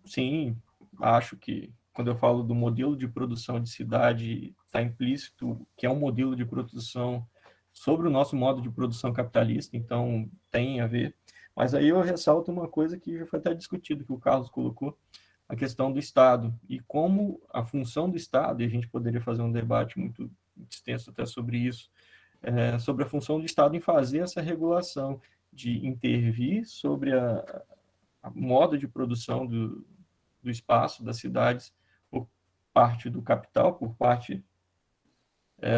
sim, acho que quando eu falo do modelo de produção de cidade, está implícito que é um modelo de produção sobre o nosso modo de produção capitalista, então tem a ver. Mas aí eu ressalto uma coisa que já foi até discutido, que o Carlos colocou, a questão do Estado e como a função do Estado, e a gente poderia fazer um debate muito extenso até sobre isso, sobre a função do Estado em fazer essa regulação, de intervir sobre a modo de produção do espaço das cidades por parte do capital, por parte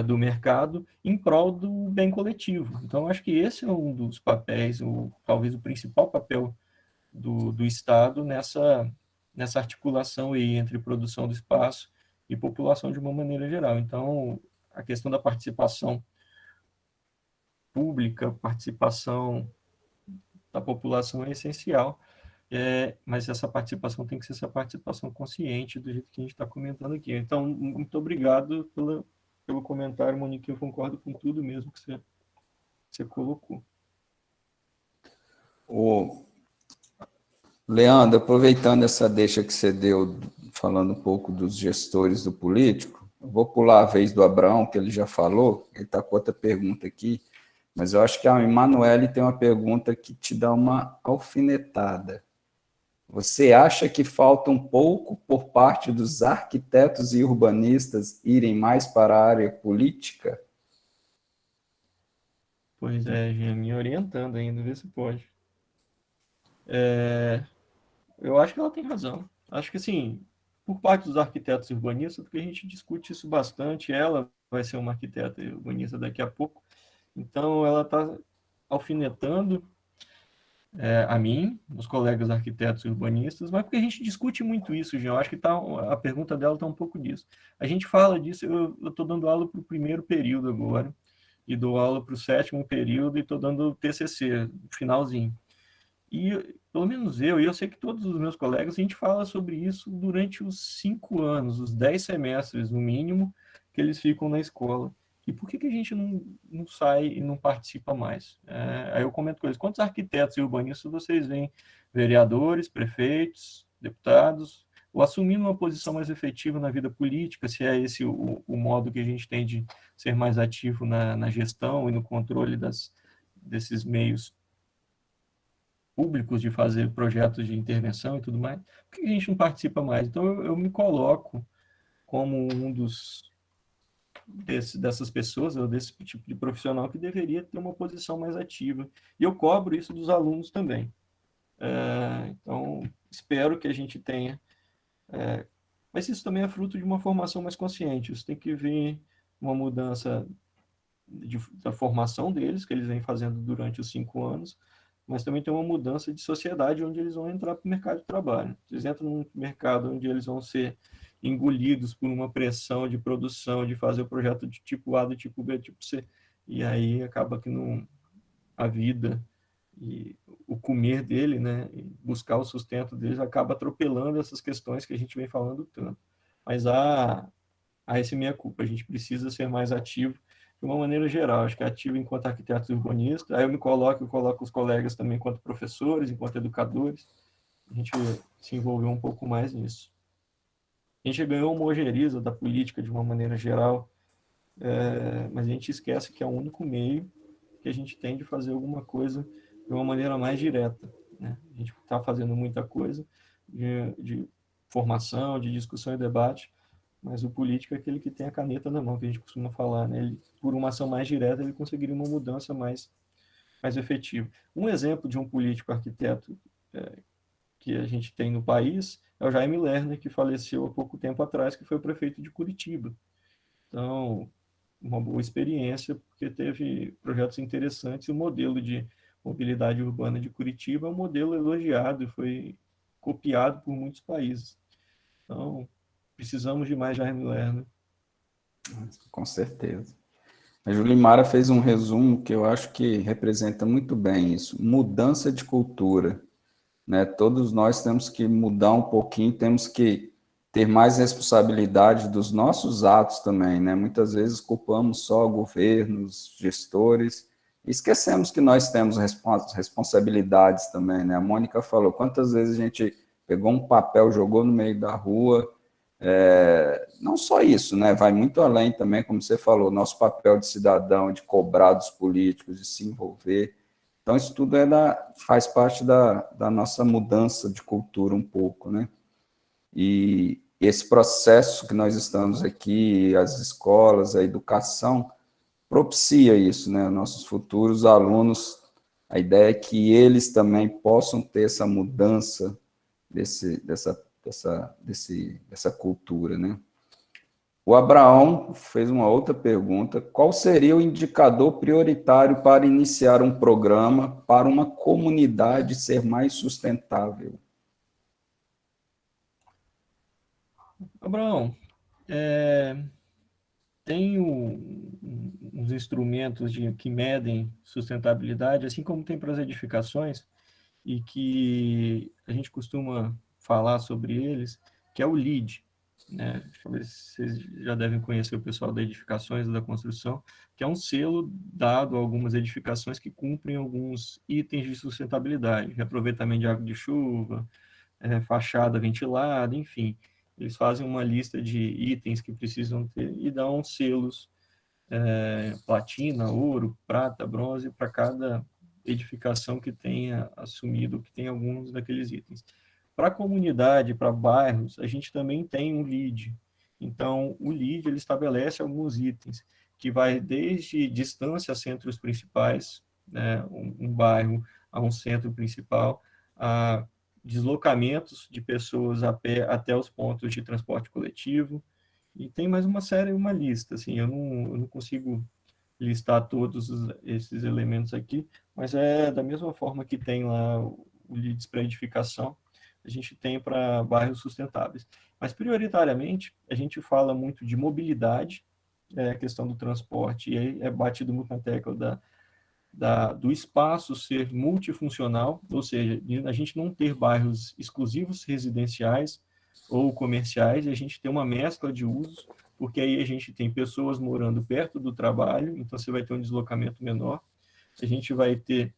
do mercado, em prol do bem coletivo. Então, acho que esse é um dos papéis, talvez o principal papel do Estado nessa articulação aí entre produção do espaço e população de uma maneira geral. Então, a questão da participação pública, participação da população é essencial, mas essa participação tem que ser essa participação consciente, do jeito que a gente está comentando aqui. Então, muito obrigado pelo comentário, Monique, eu concordo com tudo mesmo que você colocou. Leandro, aproveitando essa deixa que você deu, falando um pouco dos gestores do político, vou pular a vez do Abraão, que ele já falou, ele está com outra pergunta aqui, mas eu acho que a Emanuele tem uma pergunta que te dá uma alfinetada. Você acha que falta um pouco por parte dos arquitetos e urbanistas irem mais para a área política? Pois é, Jean, me orientando ainda, vê se pode. Eu acho que ela tem razão. Acho que, assim, por parte dos arquitetos e urbanistas, porque a gente discute isso bastante, ela vai ser uma arquiteta e urbanista daqui a pouco, então ela está alfinetando a mim, os colegas arquitetos e urbanistas, mas porque a gente discute muito isso, Jean. Eu acho que a pergunta dela está um pouco disso. A gente fala disso, eu estou dando aula para o primeiro período agora, e dou aula para o sétimo período, e estou dando TCC, finalzinho. E, pelo menos e eu sei que todos os meus colegas, a gente fala sobre isso durante os 5 anos, os 10 semestres, no mínimo, que eles ficam na escola. E por que a gente não sai e não participa mais? Aí eu comento com eles, quantos arquitetos e urbanistas vocês veem? Vereadores, prefeitos, deputados, ou assumindo uma posição mais efetiva na vida política, se é esse o modo que a gente tem de ser mais ativo na gestão e no controle desses meios públicos de fazer projetos de intervenção e tudo mais, por que a gente não participa mais? Então, eu me coloco como um dessas pessoas, ou desse tipo de profissional que deveria ter uma posição mais ativa. E eu cobro isso dos alunos também. Então, espero que a gente tenha. Mas isso também é fruto de uma formação mais consciente. Isso tem que vir uma mudança da formação deles, que eles vêm fazendo durante os 5 anos, mas também tem uma mudança de sociedade onde eles vão entrar para o mercado de trabalho. Eles entram num mercado onde eles vão ser engolidos por uma pressão de produção, de fazer o projeto de tipo A, do tipo B, do tipo C, e aí acaba que a vida e o comer dele, né, e buscar o sustento deles, acaba atropelando essas questões que a gente vem falando tanto. Mas há esse meia-culpa, a gente precisa ser mais ativo de uma maneira geral, acho que ativo enquanto arquiteto urbanista, aí eu coloco os colegas também enquanto professores, enquanto educadores, a gente se envolveu um pouco mais nisso. A gente ganhou uma ojeriza da política de uma maneira geral, mas a gente esquece que é o único meio que a gente tem de fazer alguma coisa de uma maneira mais direta, né? A gente está fazendo muita coisa de formação, de discussão e debate, mas o político é aquele que tem a caneta na mão, que a gente costuma falar, né? Ele, por uma ação mais direta, ele conseguiria uma mudança mais efetiva. Um exemplo de um político arquiteto que a gente tem no país é o Jaime Lerner, que faleceu há pouco tempo atrás, que foi o prefeito de Curitiba. Então, uma boa experiência, porque teve projetos interessantes. O modelo de mobilidade urbana de Curitiba é um modelo elogiado e foi copiado por muitos países. Então, precisamos de mais Jaime Lerner. Com certeza. A Julimara fez um resumo que eu acho que representa muito bem isso. Mudança de cultura, né? Todos nós temos que mudar um pouquinho, temos que ter mais responsabilidade dos nossos atos também, né? Muitas vezes culpamos só governos, gestores, e esquecemos que nós temos responsabilidades também, né? A Mônica falou, quantas vezes a gente pegou um papel, jogou no meio da rua, não só isso, né? Vai muito além também, como você falou, nosso papel de cidadão, de cobrar dos políticos, de se envolver. Então, isso tudo faz parte da nossa mudança de cultura um pouco, né? E esse processo que nós estamos aqui, as escolas, a educação, propicia isso, né? Nossos futuros alunos, a ideia é que eles também possam ter essa mudança dessa cultura, né? O Abraão fez uma outra pergunta. Qual seria o indicador prioritário para iniciar um programa para uma comunidade ser mais sustentável? Abraão, tem uns instrumentos que medem sustentabilidade, assim como tem para as edificações, e que a gente costuma falar sobre eles, que é o LEED, né? Talvez vocês já devem conhecer o pessoal da edificações e da construção, que é um selo dado a algumas edificações que cumprem alguns itens de sustentabilidade, reaproveitamento de água de chuva, fachada ventilada, enfim. Eles fazem uma lista de itens que precisam ter e dão selos platina, ouro, prata, bronze para cada edificação que tenha assumido, que tem alguns daqueles itens. Para a comunidade, para bairros, a gente também tem um LEED. Então, o LEED ele estabelece alguns itens, que vai desde distância a centros principais, né, um bairro a um centro principal, a deslocamentos de pessoas a pé até os pontos de transporte coletivo, e tem mais uma lista, assim, eu não consigo listar todos esses elementos aqui, mas é da mesma forma que tem lá o LEEDs para edificação, a gente tem para bairros sustentáveis. Mas, prioritariamente, a gente fala muito de mobilidade, a questão do transporte, e aí é batido muito na tecla do espaço ser multifuncional, ou seja, a gente não ter bairros exclusivos residenciais ou comerciais, e a gente ter uma mescla de usos, porque aí a gente tem pessoas morando perto do trabalho, então você vai ter um deslocamento menor, a gente vai ter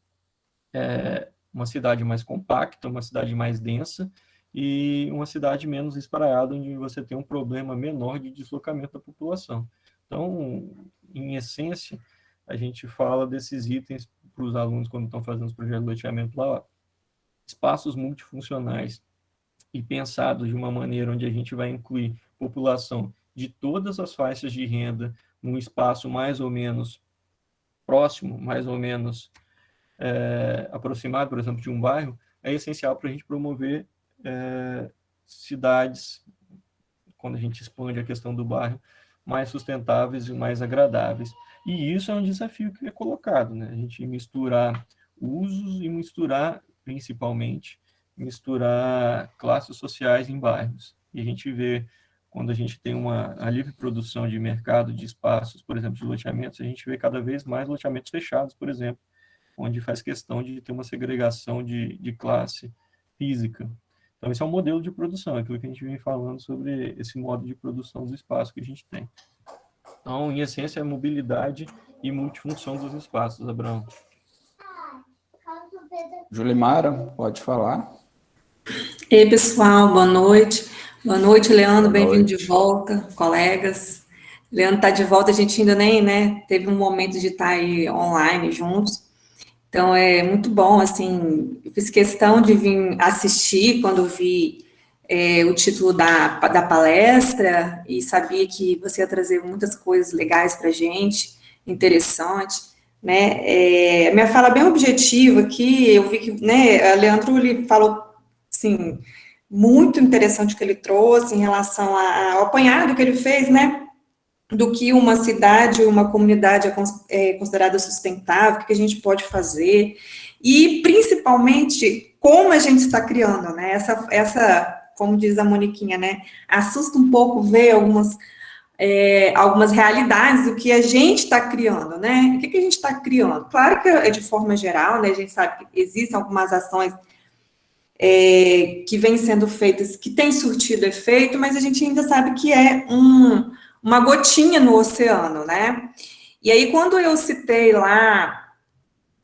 uma cidade mais compacta, uma cidade mais densa, e uma cidade menos espraiada, onde você tem um problema menor de deslocamento da população. Então, em essência, a gente fala desses itens para os alunos quando estão fazendo os projetos de loteamento lá, ó. Espaços multifuncionais e pensados de uma maneira onde a gente vai incluir população de todas as faixas de renda num espaço mais ou menos próximo, mais ou menos aproximado, por exemplo, de um bairro, é essencial para a gente promover cidades, quando a gente expande a questão do bairro, mais sustentáveis e mais agradáveis. E isso é um desafio que é colocado, né? A gente misturar usos e misturar, principalmente, misturar classes sociais em bairros. E a gente vê, quando a gente tem a livre produção de mercado de espaços, por exemplo, de loteamentos, a gente vê cada vez mais loteamentos fechados, por exemplo, onde faz questão de ter uma segregação de classe física. Então, esse é um modelo de produção, aquilo que a gente vem falando sobre esse modo de produção do espaço que a gente tem. Então, em essência, é mobilidade e multifunção dos espaços, Abraão. Julimara, pode falar. E aí, pessoal, boa noite. Boa noite, Leandro, bem-vindo de noite. volta, colegas. Leandro está de volta, a gente ainda nem, né, teve um momento de estar aí online juntos. Então, é muito bom, assim, eu fiz questão de vir assistir quando vi o título da palestra e sabia que você ia trazer muitas coisas legais para a gente, interessante, né? Minha fala bem objetiva aqui, eu vi que, né, o Leandro, ele falou, assim, muito interessante o que ele trouxe em relação ao apanhado que ele fez, né, do que uma cidade, uma comunidade é considerada sustentável, o que a gente pode fazer, e principalmente como a gente está criando, né, essa, como diz a Moniquinha, né, assusta um pouco ver algumas realidades do que a gente está criando, né, o que a gente está criando? Claro que é de forma geral, né, a gente sabe que existem algumas ações que vêm sendo feitas, que têm surtido efeito, mas a gente ainda sabe que é uma gotinha no oceano, né? E aí, quando eu citei lá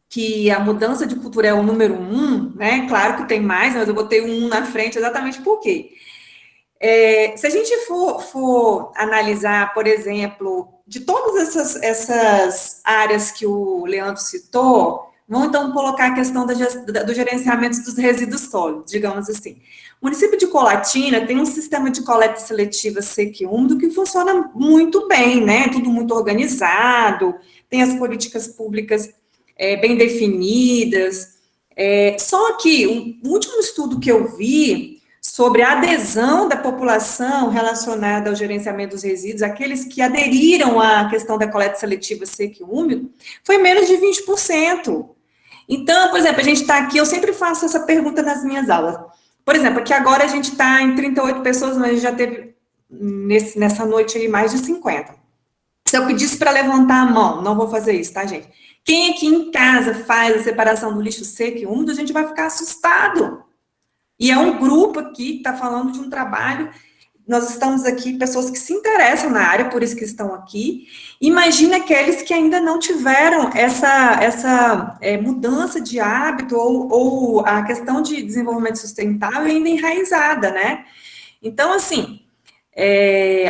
que a mudança de cultura é o número 1, né? Claro que tem mais, mas eu botei um na frente exatamente por quê? Se a gente for analisar, por exemplo, de todas essas áreas que o Leandro citou, vamos então colocar a questão do gerenciamento dos resíduos sólidos, digamos assim. O município de Colatina tem um sistema de coleta seletiva seco e úmido que funciona muito bem, né? Tudo muito organizado, tem as políticas públicas bem definidas. Só que o último estudo que eu vi sobre a adesão da população relacionada ao gerenciamento dos resíduos, aqueles que aderiram à questão da coleta seletiva seco e úmido, foi menos de 20%. Então, por exemplo, a gente está aqui, eu sempre faço essa pergunta nas minhas aulas. Por exemplo, aqui agora a gente está em 38 pessoas, mas a gente já teve nessa noite aí mais de 50. Se eu pedisse para levantar a mão, não vou fazer isso, tá, gente? Quem aqui em casa faz a separação do lixo seco e úmido, a gente vai ficar assustado. E é um grupo aqui que está falando de um trabalho, nós estamos aqui, pessoas que se interessam na área, por isso que estão aqui. Imagina aqueles que ainda não tiveram essa mudança de hábito ou a questão de desenvolvimento sustentável ainda enraizada, né? Então, assim,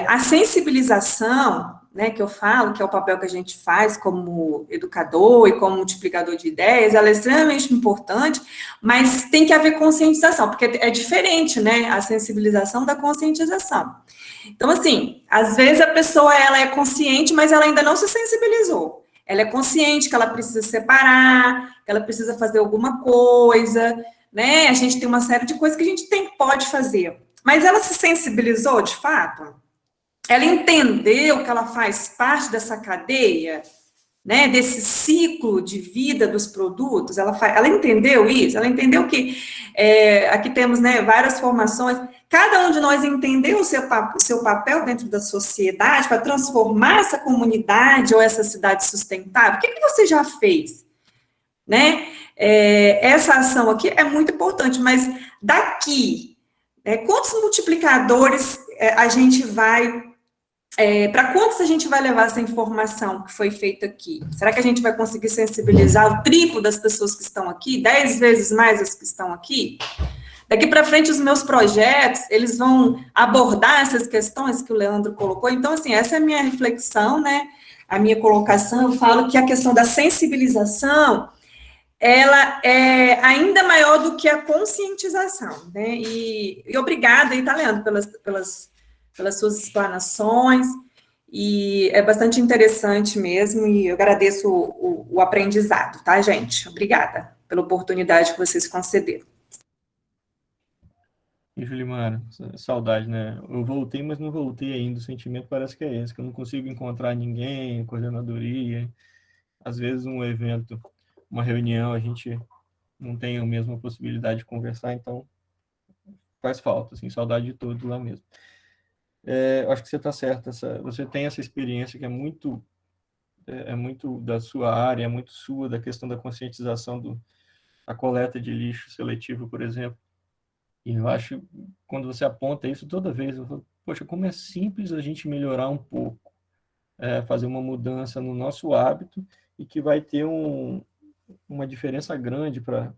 a sensibilização, né, que eu falo, que é o papel que a gente faz como educador e como multiplicador de ideias, ela é extremamente importante, mas tem que haver conscientização, porque é diferente, né, a sensibilização da conscientização. Então, assim, às vezes a pessoa, ela é consciente, mas ela ainda não se sensibilizou. Ela é consciente que ela precisa separar, que ela precisa fazer alguma coisa, né, a gente tem uma série de coisas que a gente pode fazer. Mas ela se sensibilizou, de fato? Ela entendeu que ela faz parte dessa cadeia, né, desse ciclo de vida dos produtos? Ela entendeu isso? Ela entendeu que aqui temos, né, várias formações, cada um de nós entendeu o seu papel dentro da sociedade para transformar essa comunidade ou essa cidade sustentável? O que você já fez? Né? Essa ação aqui é muito importante, mas daqui, quantos multiplicadores a gente vai... para quantos a gente vai levar essa informação que foi feita aqui? Será que a gente vai conseguir sensibilizar o triplo das pessoas que estão aqui? 10 vezes mais as que estão aqui? Daqui para frente, os meus projetos, eles vão abordar essas questões que o Leandro colocou. Então, assim, essa é a minha reflexão, né? A minha colocação. Eu falo que a questão da sensibilização, ela é ainda maior do que a conscientização, né? E obrigada aí, tá, Leandro, pelas suas explanações, e é bastante interessante mesmo, e eu agradeço o aprendizado, tá, gente? Obrigada pela oportunidade que vocês concederam. E, Julimara, saudade, né? Eu voltei, mas não voltei ainda. O sentimento parece que é esse, que eu não consigo encontrar ninguém, coordenadoria. Às vezes, um evento, uma reunião, a gente não tem a mesma possibilidade de conversar, então faz falta, assim, saudade de todos lá mesmo. Eu acho que você está certo, você tem essa experiência que é muito é muito da sua área, é muito sua, da questão da conscientização da coleta de lixo seletivo, por exemplo. E eu acho, quando você aponta isso toda vez, eu falo, poxa, como é simples a gente melhorar um pouco, fazer uma mudança no nosso hábito e que vai ter uma diferença grande para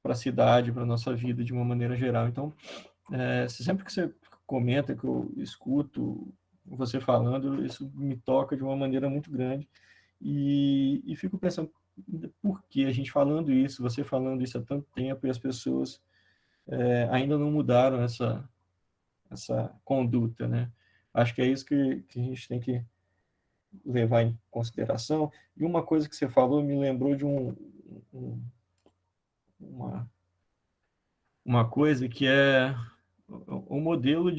a cidade, para a nossa vida de uma maneira geral. Então, sempre que você comenta, que eu escuto você falando, isso me toca de uma maneira muito grande e fico pensando, por que a gente falando isso, você falando isso há tanto tempo e as pessoas ainda não mudaram essa conduta, né? Acho que é isso que a gente tem que levar em consideração. E uma coisa que você falou me lembrou de uma, uma coisa que é o modelo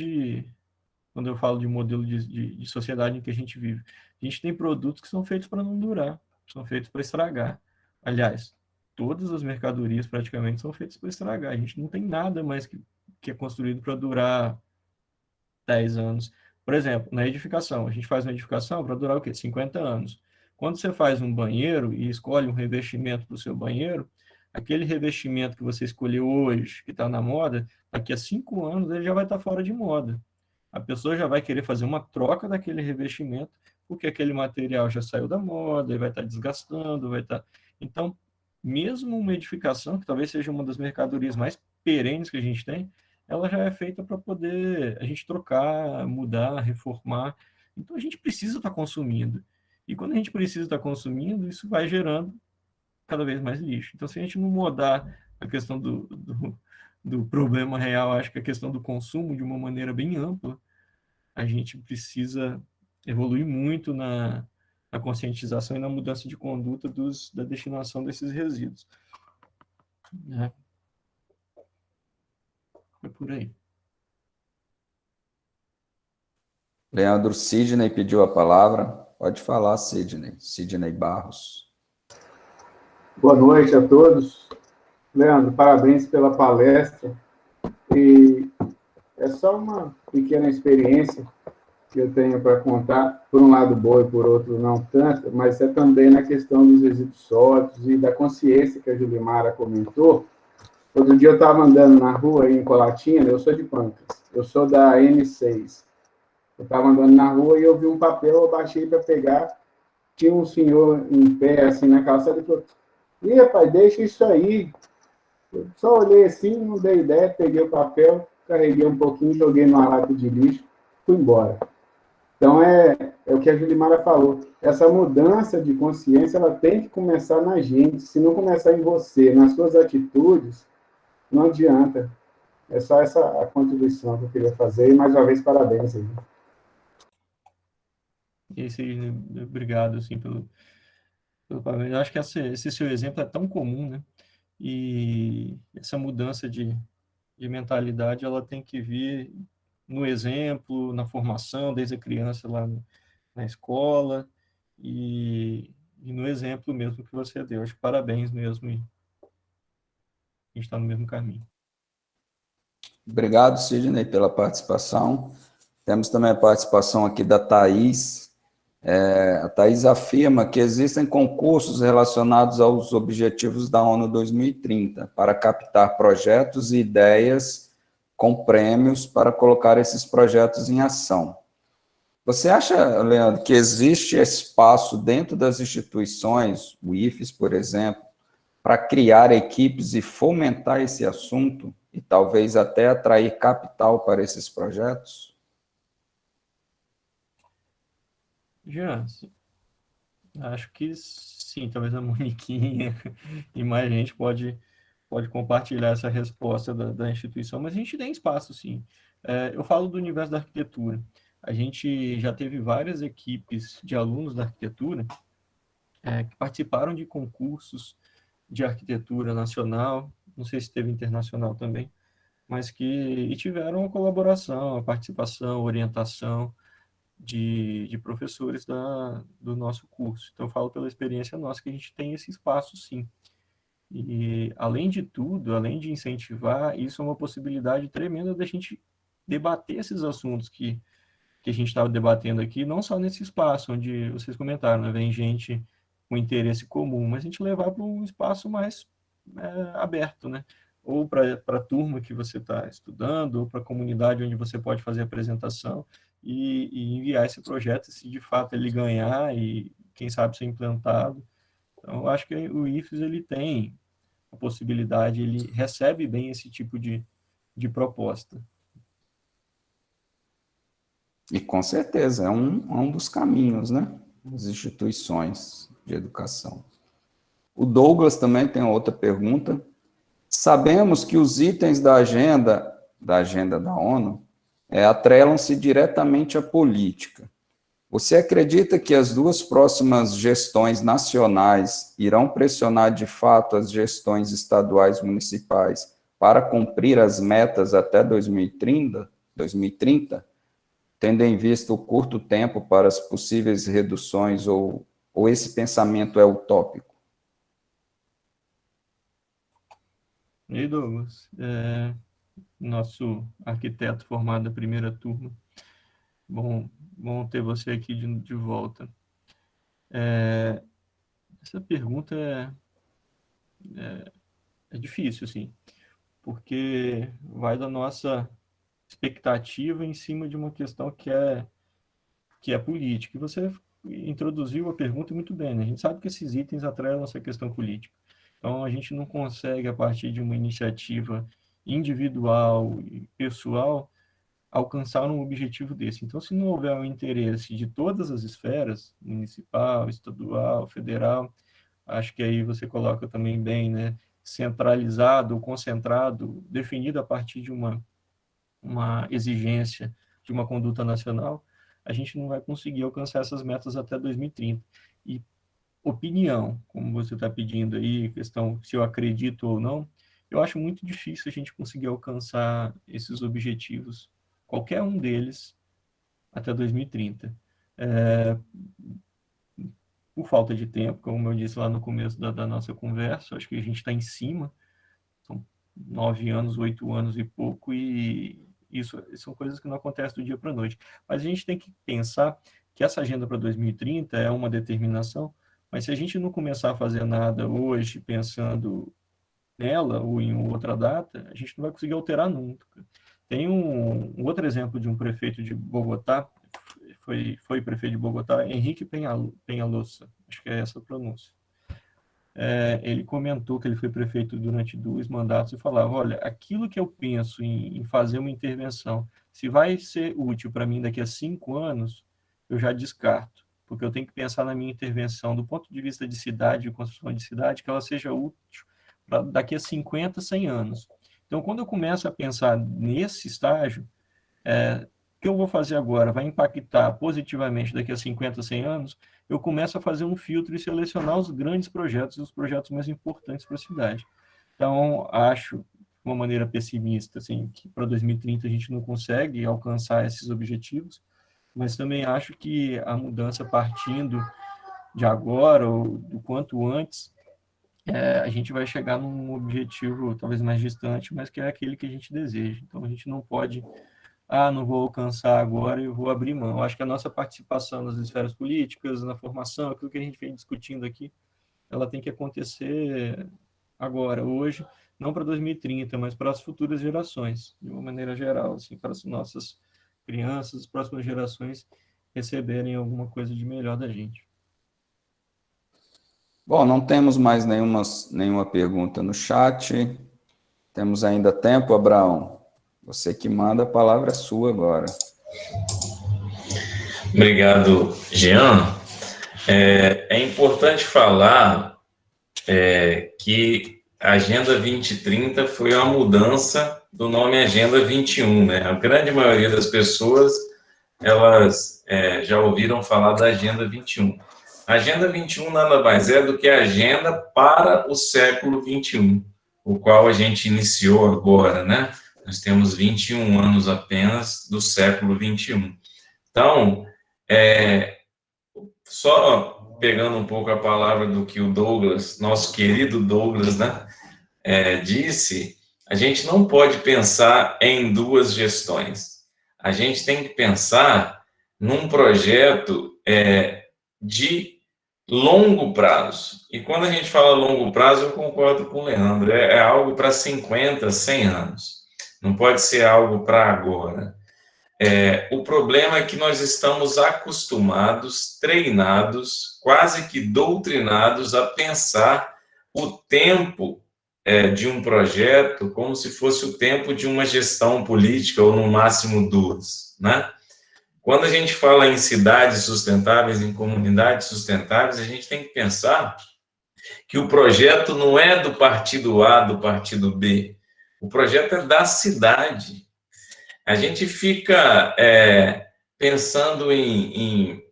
quando eu falo de modelo de sociedade em que a gente vive. A gente tem produtos que são feitos para não durar, são feitos para estragar. Aliás, todas as mercadorias praticamente são feitas para estragar. A gente não tem nada mais que é construído para durar 10 anos. Por exemplo, na edificação, a gente faz uma edificação para durar o quê? 50 anos. Quando você faz um banheiro e escolhe um revestimento para o seu banheiro, aquele revestimento que você escolheu hoje, que está na moda, daqui a 5 anos ele já vai estar fora de moda. A pessoa já vai querer fazer uma troca daquele revestimento, porque aquele material já saiu da moda, e vai estar desgastando, vai estar... Então, mesmo uma edificação, que talvez seja uma das mercadorias mais perenes que a gente tem, ela já é feita para poder a gente trocar, mudar, reformar. Então a gente precisa estar consumindo. E quando a gente precisa estar consumindo, isso vai gerando cada vez mais lixo. Então, se a gente não mudar a questão do problema real, acho que a questão do consumo de uma maneira bem ampla, a gente precisa evoluir muito na conscientização e na mudança de conduta da destinação desses resíduos. Né? É por aí. Leandro Sidney pediu a palavra. Pode falar, Sidney. Sidney Barros. Boa noite a todos. Leandro, parabéns pela palestra. E é só uma pequena experiência que eu tenho para contar, por um lado boa e por outro não tanto, mas é também na questão dos resíduos sólidos e da consciência que a Julimara comentou. Outro dia eu estava andando na rua aí em Colatina, eu sou de Pancas, eu sou da M6. Eu estava andando na rua e eu vi um papel, eu baixei para pegar, tinha um senhor em pé, assim, na calçada, e falou, ih, rapaz, deixa isso aí. Eu só olhei assim, não dei ideia, peguei o papel, carreguei um pouquinho, joguei numa lata de lixo, fui embora. Então, é o que a Julimara falou. Essa mudança de consciência, ela tem que começar na gente. Se não começar em você, nas suas atitudes, não adianta. É só essa a contribuição que eu queria fazer. E, mais uma vez, parabéns aí. Obrigado, assim, pelo papel. Eu acho que esse seu exemplo é tão comum, né? E essa mudança de mentalidade, ela tem que vir no exemplo, na formação, desde a criança lá na escola, e no exemplo mesmo que você deu. Acho que parabéns mesmo, e a gente está no mesmo caminho. Obrigado, Sidney, pela participação. Temos também a participação aqui da Thais. A Thais afirma que existem concursos relacionados aos objetivos da ONU 2030 para captar projetos e ideias com prêmios para colocar esses projetos em ação. Você acha, Leandro, que existe espaço dentro das instituições, o IFES, por exemplo, para criar equipes e fomentar esse assunto e talvez até atrair capital para esses projetos? Já, acho que sim, talvez a Moniquinha e mais gente pode compartilhar essa resposta da instituição, mas a gente tem espaço, sim. Eu falo do universo da arquitetura. A gente já teve várias equipes de alunos da arquitetura que participaram de concursos de arquitetura nacional, não sei se teve internacional também, mas que tiveram a colaboração, a participação, a orientação de professores do nosso curso. Então, eu falo pela experiência nossa que a gente tem esse espaço, sim. E, além de tudo, além de incentivar, isso é uma possibilidade tremenda da gente debater esses assuntos que que a gente estava debatendo aqui, não só nesse espaço onde vocês comentaram, né, vem gente com interesse comum, mas a gente levar para um espaço mais aberto, né? Ou para a turma que você está estudando, ou para a comunidade onde você pode fazer a apresentação e enviar esse projeto, se de fato ele ganhar e, quem sabe, ser implantado. Então, eu acho que o IFES, ele tem a possibilidade, ele recebe bem esse tipo de proposta. E com certeza, é um dos caminhos, né? As instituições de educação. O Douglas também tem outra pergunta. Sabemos que os itens da agenda da ONU atrelam-se diretamente à política. Você acredita que as duas próximas gestões nacionais irão pressionar de fato as gestões estaduais e municipais para cumprir as metas até 2030, tendo em vista o curto tempo para as possíveis reduções, ou esse pensamento é utópico? E aí, Douglas, nosso arquiteto formado da primeira turma, bom ter você aqui de volta. Essa pergunta é difícil, assim, porque vai da nossa expectativa em cima de uma questão que é política. E você introduziu a pergunta muito bem, né? A gente sabe que esses itens atrelam essa questão política. Então, a gente não consegue, a partir de uma iniciativa individual e pessoal, alcançar um objetivo desse. Então, se não houver o interesse de todas as esferas, municipal, estadual, federal, acho que aí você coloca também bem, né, centralizado, concentrado, definido a partir de uma exigência de uma conduta nacional, a gente não vai conseguir alcançar essas metas até 2030. E opinião, como você está pedindo aí, questão se eu acredito ou não, eu acho muito difícil a gente conseguir alcançar esses objetivos, qualquer um deles, até 2030. Por falta de tempo, como eu disse lá no começo da nossa conversa, acho que a gente está em cima, são 9 anos, 8 anos e pouco, e isso são coisas que não acontecem do dia para a noite. Mas a gente tem que pensar que essa agenda para 2030 é uma determinação, mas se a gente não começar a fazer nada hoje, pensando nela ou em outra data, a gente não vai conseguir alterar nunca. Tem um outro exemplo de um prefeito de Bogotá, foi prefeito de Bogotá, Henrique Peñalosa, acho que é essa a pronúncia. Ele comentou que ele foi prefeito durante 2 mandatos e falava, olha, aquilo que eu penso em fazer uma intervenção, se vai ser útil para mim daqui a 5 anos, eu já descarto, porque eu tenho que pensar na minha intervenção do ponto de vista de cidade, de construção de cidade, que ela seja útil para daqui a 50, 100 anos. Então, quando eu começo a pensar nesse estágio, o que eu vou fazer agora vai impactar positivamente daqui a 50, 100 anos, eu começo a fazer um filtro e selecionar os grandes projetos, os projetos mais importantes para a cidade. Então, acho, de uma maneira pessimista, assim, que para 2030 a gente não consegue alcançar esses objetivos, mas também acho que a mudança partindo de agora, ou do quanto antes, a gente vai chegar num objetivo talvez mais distante, mas que é aquele que a gente deseja. Então, a gente não pode, não vou alcançar agora e vou abrir mão. Eu acho que a nossa participação nas esferas políticas, na formação, aquilo que a gente vem discutindo aqui, ela tem que acontecer agora, hoje, não para 2030, mas para as futuras gerações, de uma maneira geral, assim, para as nossas crianças, as próximas gerações receberem alguma coisa de melhor da gente. Bom, não temos mais nenhuma pergunta no chat. Temos ainda tempo, Abraão. Você que manda, a palavra é sua agora. Obrigado, Jean. É importante falar que a Agenda 2030 foi uma mudança do nome Agenda 21, né? A grande maioria das pessoas, elas já ouviram falar da Agenda 21. A Agenda 21 nada mais é do que a agenda para o século 21, o qual a gente iniciou agora, né? Nós temos 21 anos apenas do século 21. Então, só pegando um pouco a palavra do que o Douglas, nosso querido Douglas, né, disse, a gente não pode pensar em 2 gestões. A gente tem que pensar num projeto de longo prazo. E quando a gente fala longo prazo, eu concordo com o Leandro, é algo para 50, 100 anos. Não pode ser algo para agora. O problema é que nós estamos acostumados, treinados, quase que doutrinados a pensar o tempo de um projeto como se fosse o tempo de uma gestão política, ou no máximo 2, né? Quando a gente fala em cidades sustentáveis, em comunidades sustentáveis, a gente tem que pensar que o projeto não é do partido A, do partido B. O projeto é da cidade. A gente fica pensando em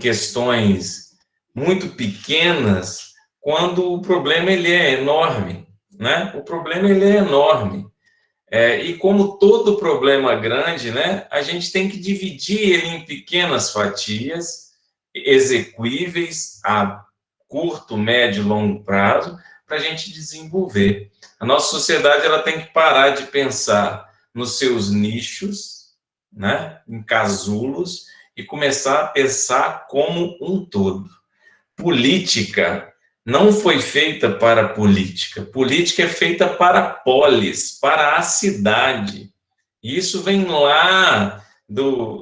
questões muito pequenas, quando o problema ele é enorme, né? O problema ele é enorme. E como todo problema grande, né, a gente tem que dividir ele em pequenas fatias, execuíveis a curto, médio e longo prazo, para a gente desenvolver. A nossa sociedade ela tem que parar de pensar nos seus nichos, né, em casulos, e começar a pensar como um todo. Política não foi feita para a política. Política é feita para a polis, para a cidade. E isso vem lá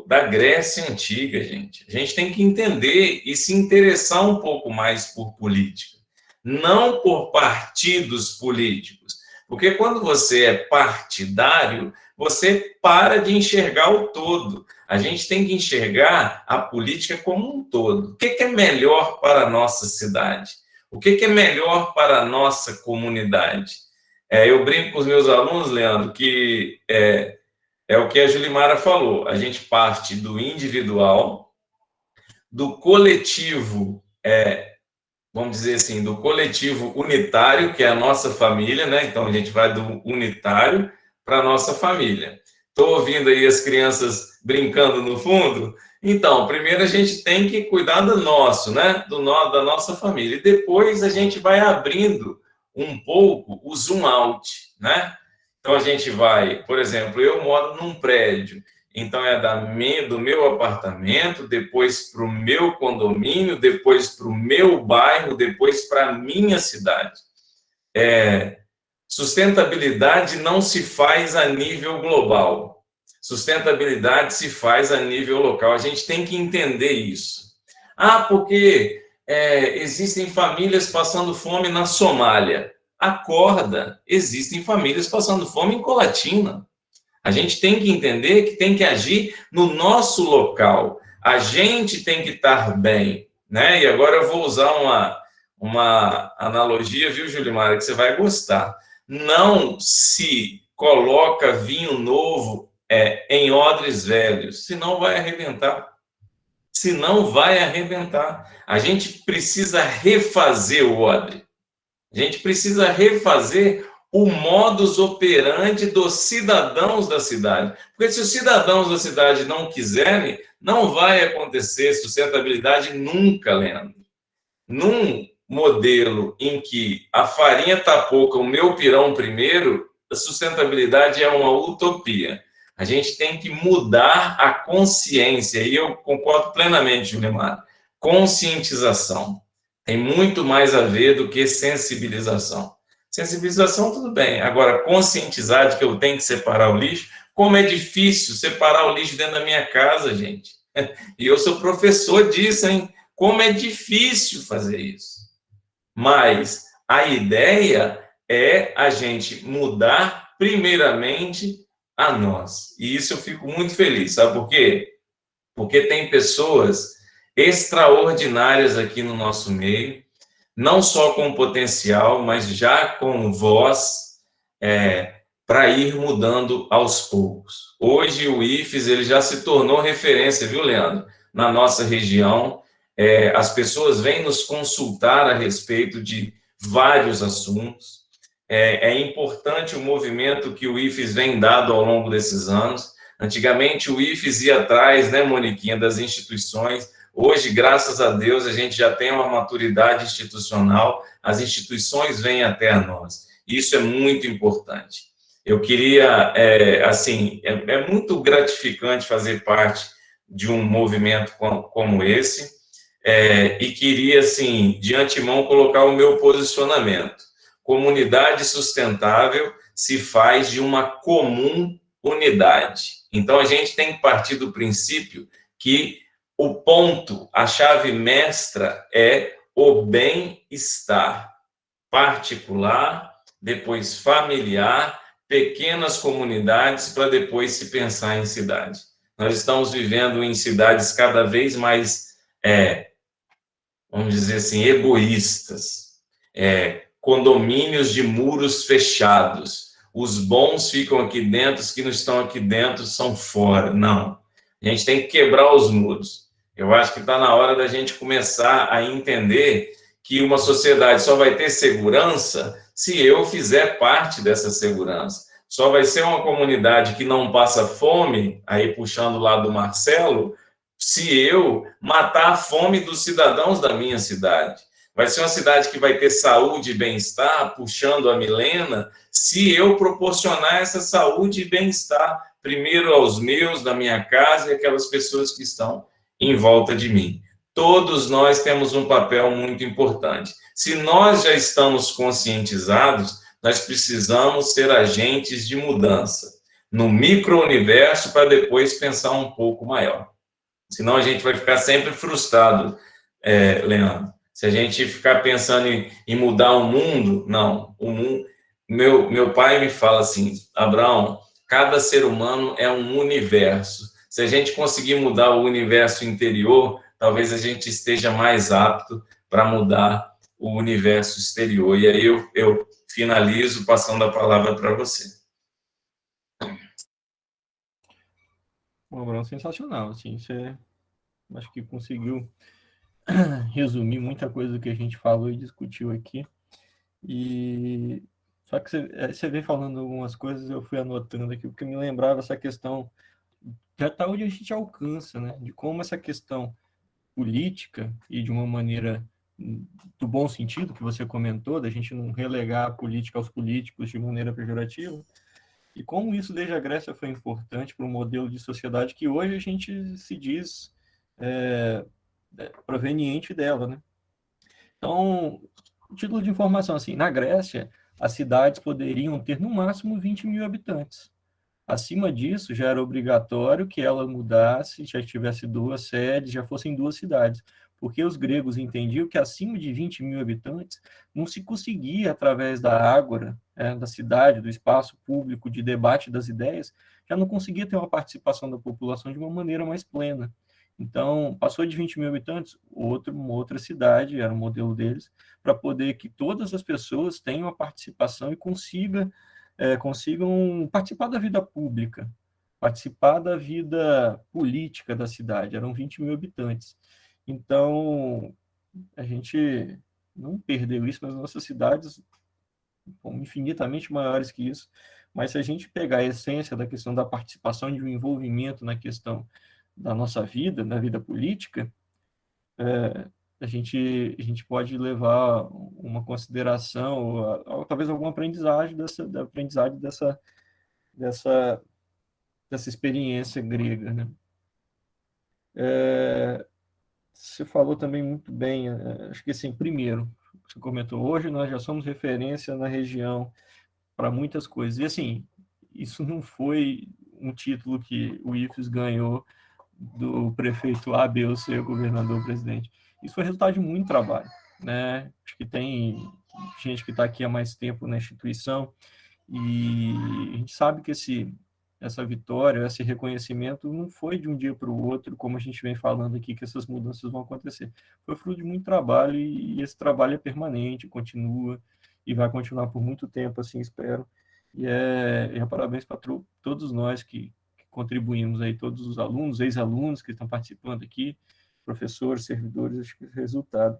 da Grécia Antiga, gente. A gente tem que entender e se interessar um pouco mais por política. Não por partidos políticos. Porque quando você é partidário, você para de enxergar o todo. A gente tem que enxergar a política como um todo. O que é melhor para a nossa cidade? O que é melhor para a nossa comunidade? Eu brinco com os meus alunos, Leandro, que é o que a Julimara falou. A gente parte do individual, do coletivo, vamos dizer assim, do coletivo unitário, que é a nossa família, né? Então, a gente vai do unitário para a nossa família. Estou ouvindo aí as crianças brincando no fundo. Então, primeiro a gente tem que cuidar do nosso, né? Da nossa família. E depois a gente vai abrindo um pouco o zoom out, né? Então, a gente vai, por exemplo, eu moro num prédio. Então, do meu apartamento, depois para o meu condomínio, depois para o meu bairro, depois para a minha cidade. Sustentabilidade não se faz a nível global. Sustentabilidade se faz a nível local. A gente tem que entender isso. Porque existem famílias passando fome na Somália. Acorda, existem famílias passando fome em Colatina. A gente tem que entender que tem que agir no nosso local. A gente tem que estar bem, né? E agora eu vou usar uma analogia, viu, Julimara, que você vai gostar. Não se coloca vinho novo em odres velhos, senão vai arrebentar. Senão vai arrebentar. A gente precisa refazer o odre. A gente precisa refazer o modus operandi dos cidadãos da cidade. Porque se os cidadãos da cidade não quiserem, não vai acontecer sustentabilidade nunca, Leandro. Num modelo em que a farinha está pouca, o meu pirão primeiro, a sustentabilidade é uma utopia. A gente tem que mudar a consciência, e eu concordo plenamente, Julimar. Conscientização. Tem muito mais a ver do que sensibilização. Sensibilização, tudo bem. Agora, conscientizar de que eu tenho que separar o lixo, como é difícil separar o lixo dentro da minha casa, gente. E eu sou professor disso, hein? Como é difícil fazer isso. Mas a ideia é a gente mudar primeiramente a nós. E isso eu fico muito feliz. Sabe por quê? Porque tem pessoas extraordinárias aqui no nosso meio, não só com potencial, mas já com voz, para ir mudando aos poucos. Hoje o IFES ele já se tornou referência, viu, Leandro? Na nossa região, as pessoas vêm nos consultar a respeito de vários assuntos. É importante o movimento que o IFES vem dado ao longo desses anos. Antigamente o IFES ia atrás, né, Moniquinha, das instituições. Hoje, graças a Deus, a gente já tem uma maturidade institucional, as instituições vêm até a nós. Isso é muito importante. Eu queria, é muito gratificante fazer parte de um movimento como esse, e queria, assim, de antemão, colocar o meu posicionamento. Comunidade sustentável se faz de uma comum unidade. Então, a gente tem que partir do princípio que o ponto, a chave mestra é o bem-estar particular, depois familiar, pequenas comunidades, para depois se pensar em cidade. Nós estamos vivendo em cidades cada vez mais, vamos dizer assim, egoístas, condomínios de muros fechados. Os bons ficam aqui dentro, os que não estão aqui dentro são fora. Não. A gente tem que quebrar os muros. Eu acho que está na hora da gente começar a entender que uma sociedade só vai ter segurança se eu fizer parte dessa segurança. Só vai ser uma comunidade que não passa fome, aí puxando lá do Marcelo, se eu matar a fome dos cidadãos da minha cidade. Vai ser uma cidade que vai ter saúde e bem-estar, puxando a Milena, se eu proporcionar essa saúde e bem-estar, primeiro aos meus, da minha casa, e aquelas pessoas que estão em volta de mim. Todos nós temos um papel muito importante. Se nós já estamos conscientizados, nós precisamos ser agentes de mudança no micro-universo para depois pensar um pouco maior. Senão a gente vai ficar sempre frustrado, Leandro. Se a gente ficar pensando em mudar o mundo, não. O mundo, meu pai me fala assim, Abraão, cada ser humano é um universo. Se a gente conseguir mudar o universo interior, talvez a gente esteja mais apto para mudar o universo exterior. E aí eu finalizo passando a palavra para você. Um abraço sensacional, assim, você acho que conseguiu resumir muita coisa do que a gente falou e discutiu aqui. E só que você vem falando algumas coisas, eu fui anotando aqui, porque me lembrava essa questão de até onde a gente alcança, né? De como essa questão política, e de uma maneira do bom sentido que você comentou, da gente não relegar a política aos políticos de maneira pejorativa, e como isso desde a Grécia foi importante para o modelo de sociedade que hoje a gente se diz proveniente dela, né? Então, título de informação, assim, na Grécia, as cidades poderiam ter no máximo 20 mil habitantes. Acima disso, já era obrigatório que ela mudasse, já tivesse 2 sedes, já fossem 2 cidades, porque os gregos entendiam que acima de 20 mil habitantes não se conseguia, através da ágora, da cidade, do espaço público de debate das ideias, já não conseguia ter uma participação da população de uma maneira mais plena. Então, passou de 20 mil habitantes, uma outra cidade, era o modelo deles, para poder que todas as pessoas tenham a participação e consigam participar da vida pública, participar da vida política da cidade. Eram 20 mil habitantes. Então, a gente não perdeu isso, mas nossas cidades são infinitamente maiores que isso. Mas se a gente pegar a essência da questão da participação e de um envolvimento na questão da nossa vida, na vida política, a gente pode levar uma consideração, ou talvez alguma aprendizagem dessa experiência grega, né? Você falou também muito bem, acho que assim, primeiro, você comentou, hoje nós já somos referência na região para muitas coisas, e assim, isso não foi um título que o IFES ganhou do prefeito A, B ou C, governador, presidente. Isso foi resultado de muito trabalho, né? Acho que tem gente que está aqui há mais tempo na instituição e a gente sabe que essa vitória, esse reconhecimento não foi de um dia para o outro, como a gente vem falando aqui, que essas mudanças vão acontecer. Foi fruto de muito trabalho e esse trabalho é permanente, continua e vai continuar por muito tempo, assim espero. E parabéns para todos nós que contribuímos aí, todos os alunos, ex-alunos que estão participando aqui, professores, servidores, acho que é o resultado.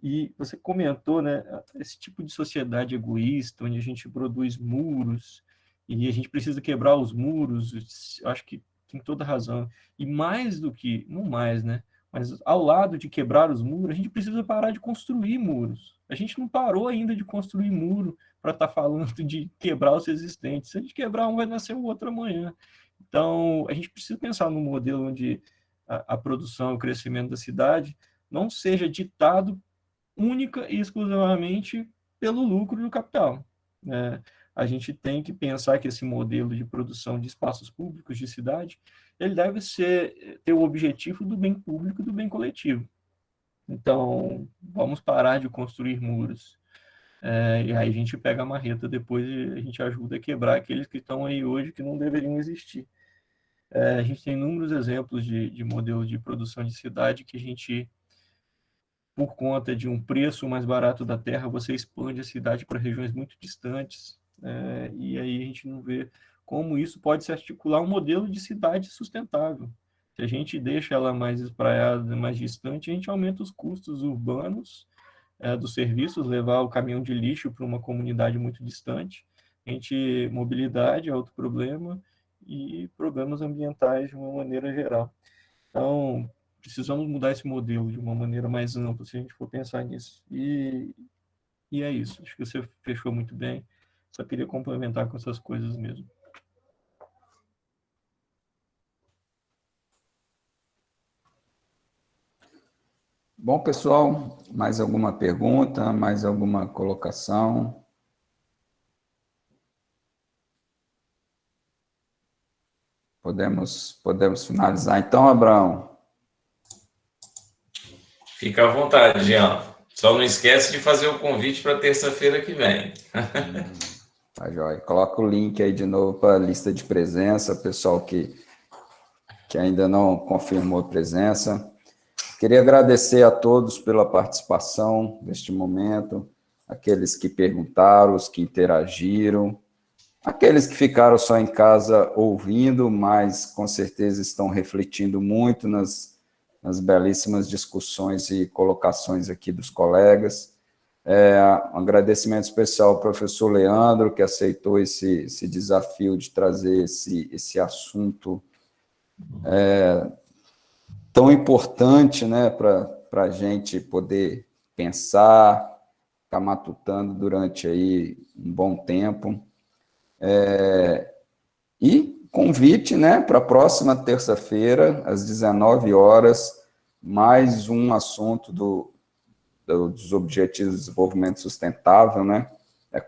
E você comentou, né, esse tipo de sociedade egoísta, onde a gente produz muros, e a gente precisa quebrar os muros, acho que tem toda razão. E mais do que, não mais, né, mas ao lado de quebrar os muros, a gente precisa parar de construir muros. A gente não parou ainda de construir muro para estar falando de quebrar os existentes. Se a gente quebrar um, vai nascer o outro amanhã. Então, a gente precisa pensar num modelo onde a produção, o crescimento da cidade, não seja ditado única e exclusivamente pelo lucro do capital. A gente tem que pensar que esse modelo de produção de espaços públicos de cidade, ele deve ter o objetivo do bem público e do bem coletivo. Então, vamos parar de construir muros. E aí a gente pega a marreta depois e a gente ajuda a quebrar aqueles que estão aí hoje que não deveriam existir. A gente tem inúmeros exemplos de modelos de produção de cidade que a gente, por conta de um preço mais barato da terra, você expande a cidade para regiões muito distantes, e aí a gente não vê como isso pode se articular um modelo de cidade sustentável. Se a gente deixa ela mais espraiada, mais distante, a gente aumenta os custos urbanos dos serviços, levar o caminhão de lixo para uma comunidade muito distante. Mobilidade é outro problema, e problemas ambientais de uma maneira geral. Então, precisamos mudar esse modelo de uma maneira mais ampla, se a gente for pensar nisso. E é isso. Acho que você fechou muito bem. Só queria complementar com essas coisas mesmo. Bom, pessoal, mais alguma pergunta, mais alguma colocação? Podemos finalizar então, Abraão? Fica à vontade, Jean. Só não esquece de fazer o convite para terça-feira que vem. Tá joia. Coloca o link aí de novo para a lista de presença, pessoal que ainda não confirmou a presença. Queria agradecer a todos pela participação neste momento, aqueles que perguntaram, os que interagiram, aqueles que ficaram só em casa ouvindo, mas com certeza estão refletindo muito nas belíssimas discussões e colocações aqui dos colegas. Um agradecimento especial ao professor Leandro, que aceitou esse desafio de trazer esse assunto tão importante, né, para a gente poder pensar, ficar matutando durante aí um bom tempo. E convite, né, para a próxima terça-feira, às 19 horas, mais um assunto dos Objetivos de Desenvolvimento Sustentável, né?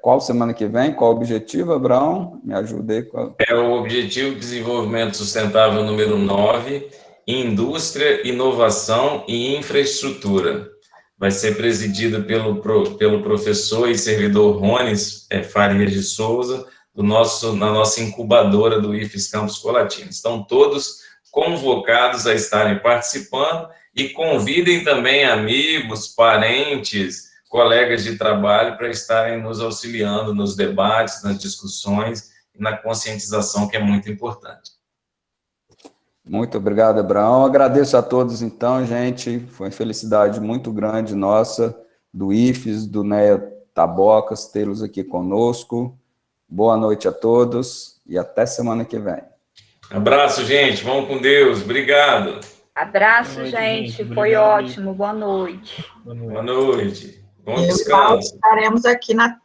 Qual semana que vem? Qual o objetivo, Abraão? Me ajude aí. É o Objetivo de Desenvolvimento Sustentável número 9, Indústria, Inovação e Infraestrutura. Vai ser presidido pelo professor e servidor Rones Farias de Souza, na nossa incubadora do IFES Campus Colatina. Estão todos convocados a estarem participando e convidem também amigos, parentes, colegas de trabalho para estarem nos auxiliando nos debates, nas discussões e na conscientização, que é muito importante. Muito obrigado, Abraão. Agradeço a todos, então, gente. Foi uma felicidade muito grande nossa, do IFES, do NEA Tabocas, tê-los aqui conosco. Boa noite a todos e até semana que vem. Abraço, gente. Vamos com Deus. Obrigado. Abraço, Boa noite, gente. gente. Foi Obrigado. ótimo. Boa noite. Boa noite. Boa noite. Bom descanso. Estaremos aqui na